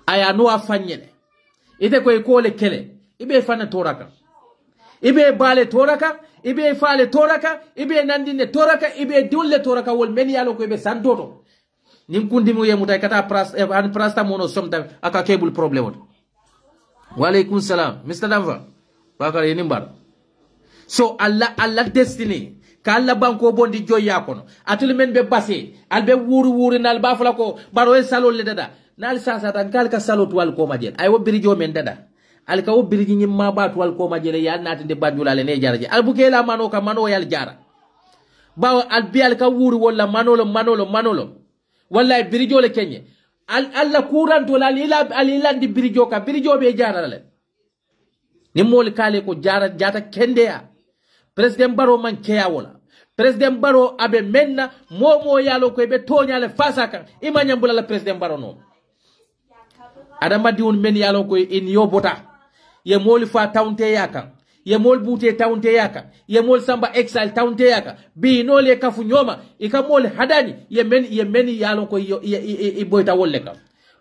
aya no afanyele ite ko e kole kele ibe fanna toraka ibe bale toraka ibe faale toraka ibe nandine toraka ibe dulle toraka wol men yalo ko ibe santoto nim kundi mo yemuta kata an prasta mono somta aka kebul problem wa alaykum salam Mr. Danva bakare nimbar so Allah destiny ka Allah banko bondi joya kono atul men be basse albe wuri nal bafala ko baro e salol le dada nal sasa tan kal ka salot wal ko majel ay wo birijo men dada al ka wo biriji nyimma batu wal ko majel ya natinde banjulale ne jaraje al bukela mano ka mano yal jara bawo al bi al ka wuri wala manolo wallahi birijo le kenye alla kuranto la alilandi birijo ka birijo be jara le ni mol kale ko jara jata kendea president baro man keya wala president baro abe menna momo yalo ko be toñale fasaka imanyambula la president baro no adama diun men yalo ko in yobota ye mol fa tawnte yaka ye mol bute tawnte yaka ye mol samba exile tawnte yaka bi no le kafu nyoma ika mol hadani ye men yalo ko i boyta wolle ka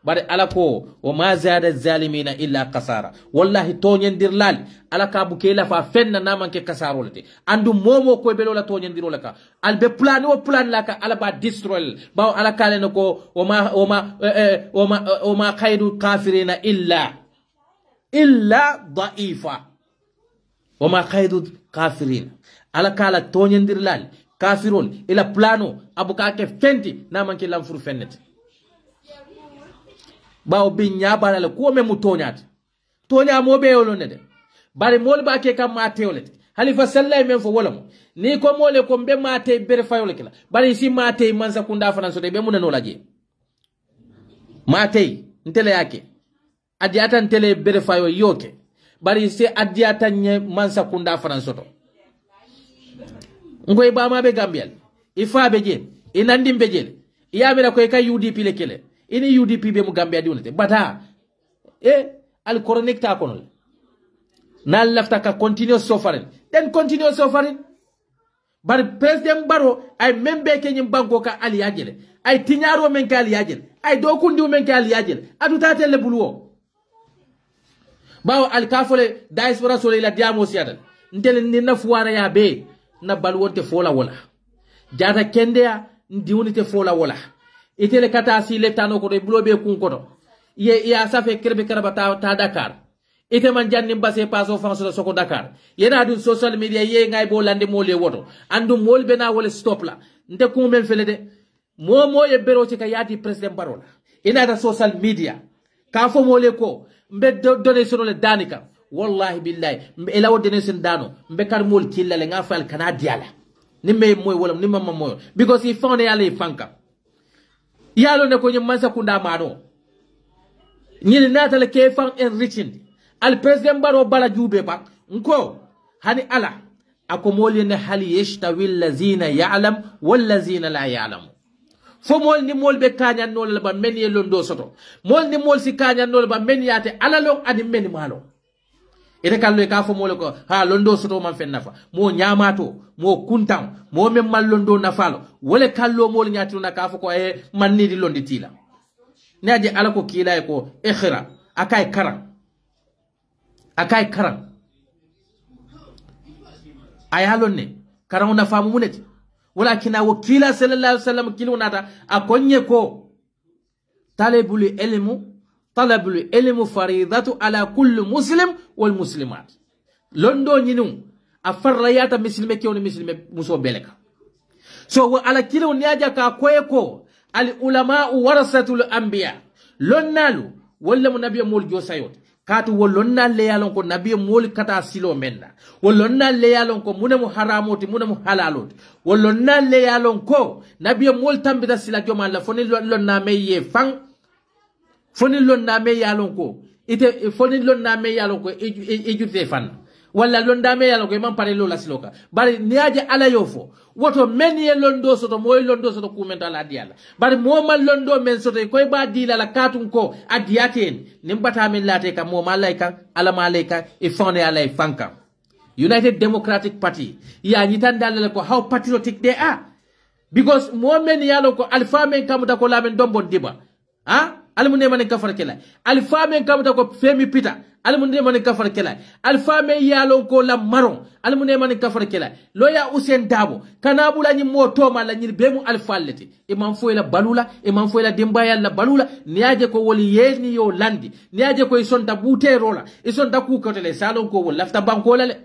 bare ala ko wa ma zada zalimina illa qasara wallahi toñendir lal ala ka bu kela fa fenna namanke kasarolete andu momo ko be lola toñendiro la ka albe plan o plan la ka ala ba destroy ba ala kale ko o ma khairu kafirina illa da'ifa wa ma khairu kafirin ala kala toñendir lal kafirol ila plano abuka ke fenti namanke lamfur fennete bawo bi nyaabala le ko me mu tonya mo be yolo ne de bari mol ba ke kam ma tewlete halifa sallay men fo wala mo ni ko mole ko be ma tay bere fayole kila bari si ma tay man sakunda faranso de be mun no laje ma tay ntele yake adiata ntele bere fayo yoke bari si adiata nye man sakunda faranso to ngoy ba ma be gambial ifa be je inandi be je iyamira ko ka UDP le kele ini UDP be mu Gambia diwlete bata al connecta kono na lafta ka continue suffering then continue suffering bar president baro ay membe ke nyim banko ka ali yajele ay tinyaro men ka ali yajele ay do kundi men ka ali yajele adu tatele bulwo bawo al kafole diaspora sole la diamo siadal ndele ni nafuara ya be na balwonte fola wala jata kendea ndiwnite fola wala itele kata si letano ko blobe kun koto ye ya safe kerbe karabata ta Dakar ite man janni basse paso France soko Dakar yena dun social media ye ngay bo lande mo le woto andu mol bena wala stop la nte ko men fele de momo ye bero ci ka yati president barola ina da social media ka fo mo le ko mbe donation le danika wallahi billahi mbe elawo donation dano mbe kar mol killale nga fal kana diala nimme moy wala nimma moy because he found yale fanka yalo ne ko nyum mansa kunda mano nyini natale ke fan enriching al president baro bala jube ba nko hani ala akomoli ne hali yashtawi allazina ya'lam wallazina la ya'lam fo mol ni mol be kanya no le ba men ye londo soto mol ni mol si kanya no le ba men yate ala long adi men malo ite kallo ka fo mol ko ha londo soto man fen nafa mo nyamato mo kuntam mo mem mal londo nafalo wole kallo mol nyati na ka fo ko man ni di londi tila ne aje ala ko kila ko ikhra akay karam ayalon ne karam na famu muneti walakin wakila sallallahu alaihi wasallam kilunata akonye ko talabul ilmu faridatu ala kulli muslim wal muslimat londo nyinu afarrayata muslime kewni muslime muso beleka so wa ala kilu niaja ka koyeko al ulama warasatul anbiya lonnalu walla mo nabiya mol jo sayote katu wolonna le yalon ko nabiya mol kata silo menna wolonna le yalon ko munemu haramoti munemu halaloti wolonna le yalon ko nabiya mol tambita sila joma la foni lonna meye fang foni lonna me yalon ko ite foni lonna me yalon ko ejute fan walla londa me yalon ko man pare lola siloka bari niaje ala yofo woto men ye londo soto moy londo soto kumenta la diala bari mo mal londo men soto koy ba dila la katun ko adiaten nimbata men late ka mo malaika ala malaika e fone ala e fanka United Democratic Party ya nyitandala ko how patriotic they are because mo men yalon ko alfa men kamuta ko lamen dombo diba almunde man kafar kala alfa men kamuta ko femi pita almunde man kafar kala alfa men yalon ko la maron almunde man kafar kala loya Usain Dabo kana bula ni moto mala ni bemu alfa leti imam foyla balula imam foyla dembaya la balula niaje ko woli yeni yo landi niaje ko isonta bute rola isonta ku kotele salon ko wol lafta banko lale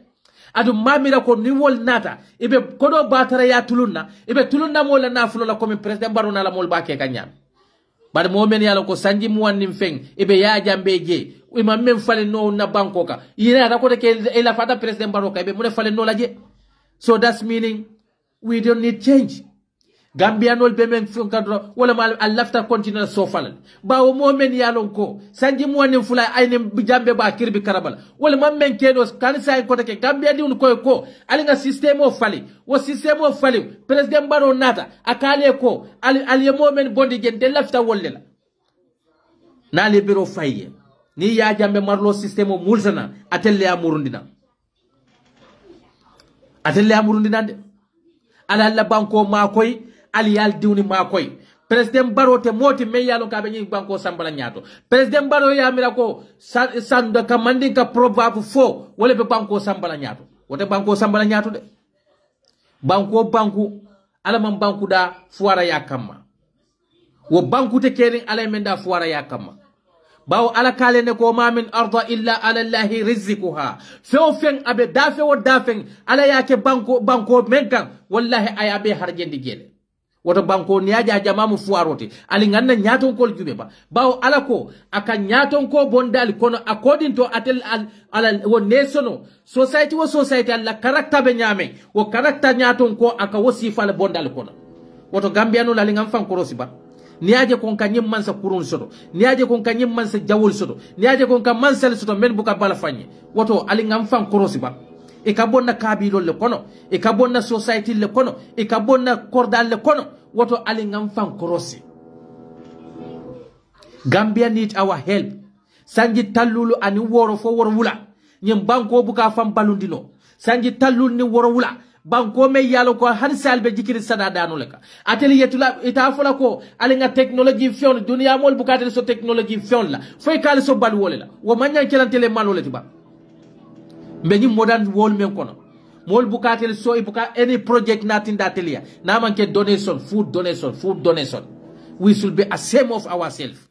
adu mamira ko ni wol nata ibe kodo batara ya tulunna ibe tulunna mo la nafulo la comme president barona la mol bake kanyam bari momen yalo ko sanji muwannim feng ibe ya jambe je imam men fale no na banko ka ina ta ko de ke ila fata president baroka ibe mun fale no la je so that's meaning we don't need change Gambia nol be men fun kadro wala mal alafta continue so falal bawo momen yalo ko sanji muwannim fula ayne jambe ba kirbi karabala wala mam men kedo kan say ko de Gambia di un ko alinga system o fali wo system o fali president baro nata akale ko ali momen bondi gen de lafta wolle la na le biro faye ni ya jambe marlo system o mulsana atelle amurundina de ala la banko makoy ali yal diwni makoy president baro te moti me yalo ka be nyi banko sambala nyato president baro ya mira ko sando ka mandi ka proverbe fo wala be banko sambala nyato wote banko sambala nyato de banku ala man banku da fuara ya kama wo banku te kerin ala men da fuara ya kama bawo ala kale ne ko ma min arda illa ala allahi rizquha few fen abe dafe wo dafen ala yake banko menkan wallahi ayabe harjendi gele woto banko niaja jamamu fuarote ali nganna nyaton kol jube ba bawo ala ko aka nyaton ko bondal kono according to atel ala wo national society wo society alla character be nyame wo character nyaton ko aka wasifa la bondal kono woto gambiano la ngam fan korosi ba niaje kon ka nyim mansa kurun soto niaje kon ka nyim mansa jawol soto niaje kon ka mansal soto men buka bala fanye woto ali ngam fan korosi ba e ka bonna kabilo le kono e ka bonna society le kono e ka bonna kordal le kono woto ali ngam fan korosi Gambia need our help sanji tallulu ani woro fo woro wula nyem banko buka fam balundino sanji tallul ni woro wula banko me yalo ko har salbe jikiri sada danu leka ateli yetula ita fola ko ali nga technology fion dunia mol buka so technology fion la foy kal so bal wolela wo manya kelantele malole tiba mbeni modern wall men kono mol bukatel so ibuka any project natin datelia na manke donation food donation we should be ashamed of ourselves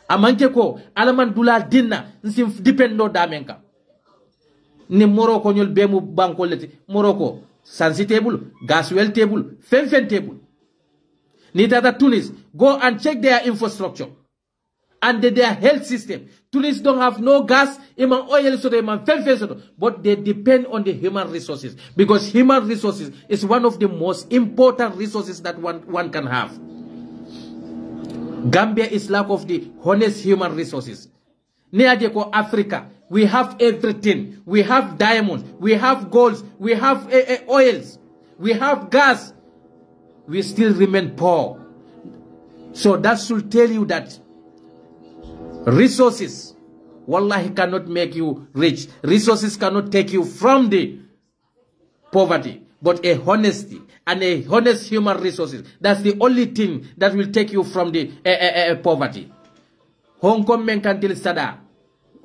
amanke ko alaman dula dinna nsim dependo damenka ni Morocco nyol bemu banko leti Morocco sansi table gas well table fen table ni tata Tunis go and check their infrastructure and their health system. Tunis don't have no gas, iman oil so iman fen but they depend on the human resources because human resources is one of the most important resources that one can have. Gambia is lack of the honest human resources. Neadeko Africa, we have everything. We have diamonds, we have golds, we have oils, we have gas. We still remain poor. So that should tell you that resources, wallahi, cannot make you rich. Resources cannot take you from the poverty. But a honesty and a honest human resources, that's the only thing that will take you from the poverty. Hong Kong men can tell sada,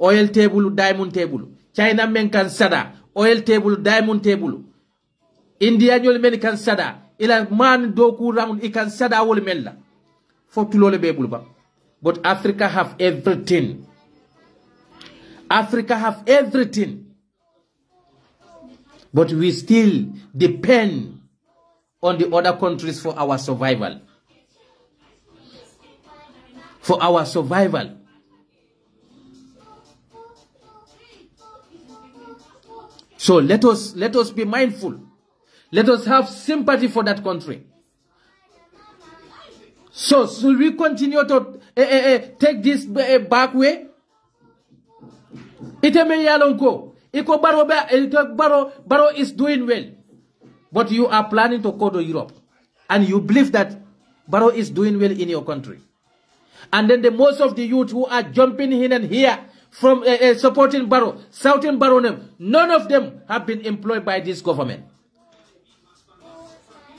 oil table, diamond table. China men can sada, oil table, diamond table. India men can sada, ila man doku round, it can sada wol mella. For tulole bebulba. But Africa have everything. Africa have everything. But we still depend on the other countries for our survival. for our survival. So let us be mindful. Let us have sympathy for that country. So should we continue to take this back way? Iteme yalonko. Iko Barrow is doing well. But you are planning to go to Europe. And you believe that Barrow is doing well in your country. And then the most of the youth who are jumping in and here from supporting Barrow, shouting Barrow name, none of them have been employed by this government.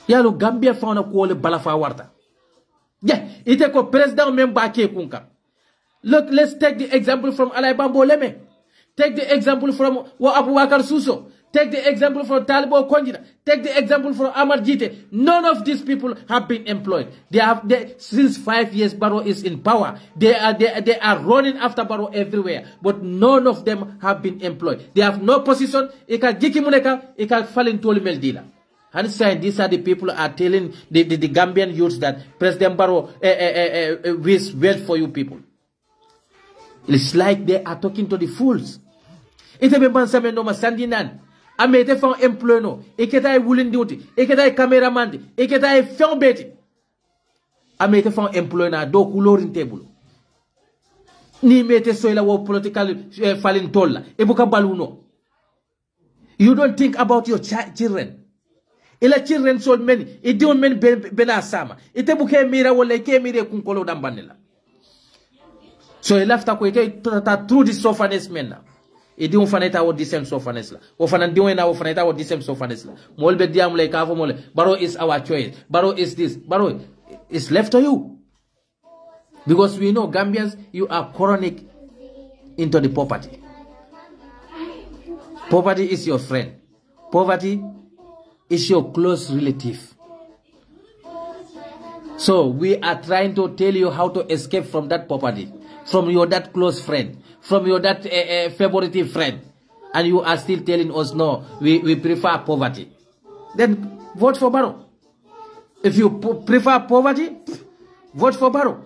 Yalo Gambia found a quality balafa warta. Yeah, ite ko president member ke kunka. Look, let's take the example from Alai Bambo Leme. Take the example from Abubakar Suso. Take the example from Talibo Konjira. Take the example from Amar Jite. None of these people have been employed. Since 5 years, Barrow is in power. They are running after Barrow everywhere. But none of them have been employed. They have no position. Ika jiki muneka, ika falling toli meldila. And saying these are the people are telling the Gambian youths that President Barrow wish well for you people. It's like they are talking to the fools. Ite be bansame no masandinan. Amete fan employé no. Eketa wooling duty. Eketa cameraman. Eketa film beti. Amete fan employé na do couleurin table. Ni mete soila wo political falling tolla. Ebuka baluno. You don't think about your children. Ila children so many. It don't mean bela sama. Ite buke mira wala ke mire kunkolo dambanela. So he left through this softness men. He didn't find out what this softness la. O fanan diwen na o find out what this softness la. Molbe diam le ka fo mole. Barrow is our choice. Barrow is this. Barrow is left to you. Because we know Gambians, you are chronic into the poverty. Poverty is your friend. Poverty is your close relative. So we are trying to tell you how to escape from that poverty. From your that close friend, from your that favorite friend, and you are still telling us no, we prefer poverty. Then vote for Barrow. If you prefer poverty, vote for Barrow.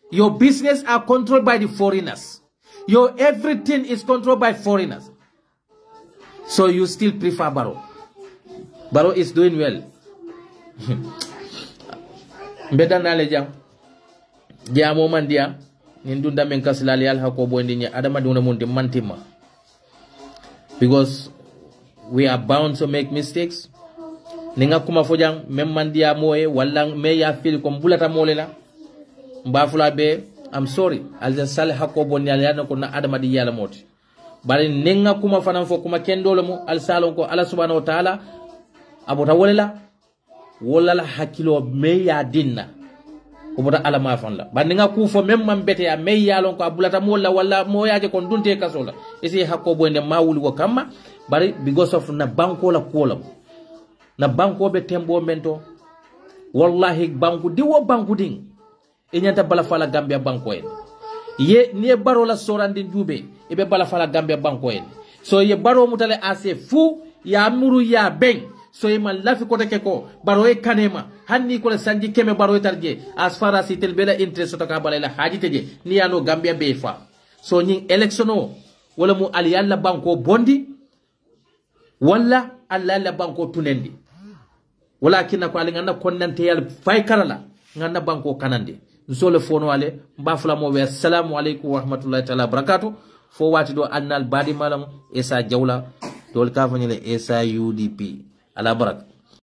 Your business are controlled by the foreigners. Your everything is controlled by foreigners. So you still prefer Barrow. Barrow is doing well. Better knowledge. Dia momandia. Nindunda menkasilali alhako boendinya adama duna mundi mantima. Because we are bound to make mistakes. Ninga kuma fojang memmandia moe walang me ya feel kombulata molela. Mbafula be, I'm sorry. Alja sale hako bondi aliana ko na adama di yala moti. Bari ninga kuma fanan fo kuma kendolo mo al salon ko ala subhanahu wa ta'ala abota wolela wala hakilo me ya dinna. Oboda ala ma fan la bandinga ku fo même man bete ya me yalon ko abulata mo la wala mo yaje kon dunte kasola isi hakko boende mawuli ko kamma bari because of na banko la kolam na banko be tembo mento wallahi banku diwo banku ding e nyanta bala fala Gambia banko en ye ne baro la sorande jube e be bala fala Gambia banko en so ye baro mutale ase fu ya muru ya beng so man lafi ko take ko Barrow e kanema hanni ko sanji keme Barrow e tarje as far as itel bela interest to ka bala hajite je ni yano Gambia be fa so nyin election o wala mu ali yalla banko bondi wala alla la banko tunendi walakin ko ali ngana konnante yal fay karala ngana banko kanande nsole fono ale mbafula mo we assalamu alaykum wa rahmatullahi ta'ala barakatuh fo wati do annal badi malam esa jawla dol ka fanyele esa UDP ala barak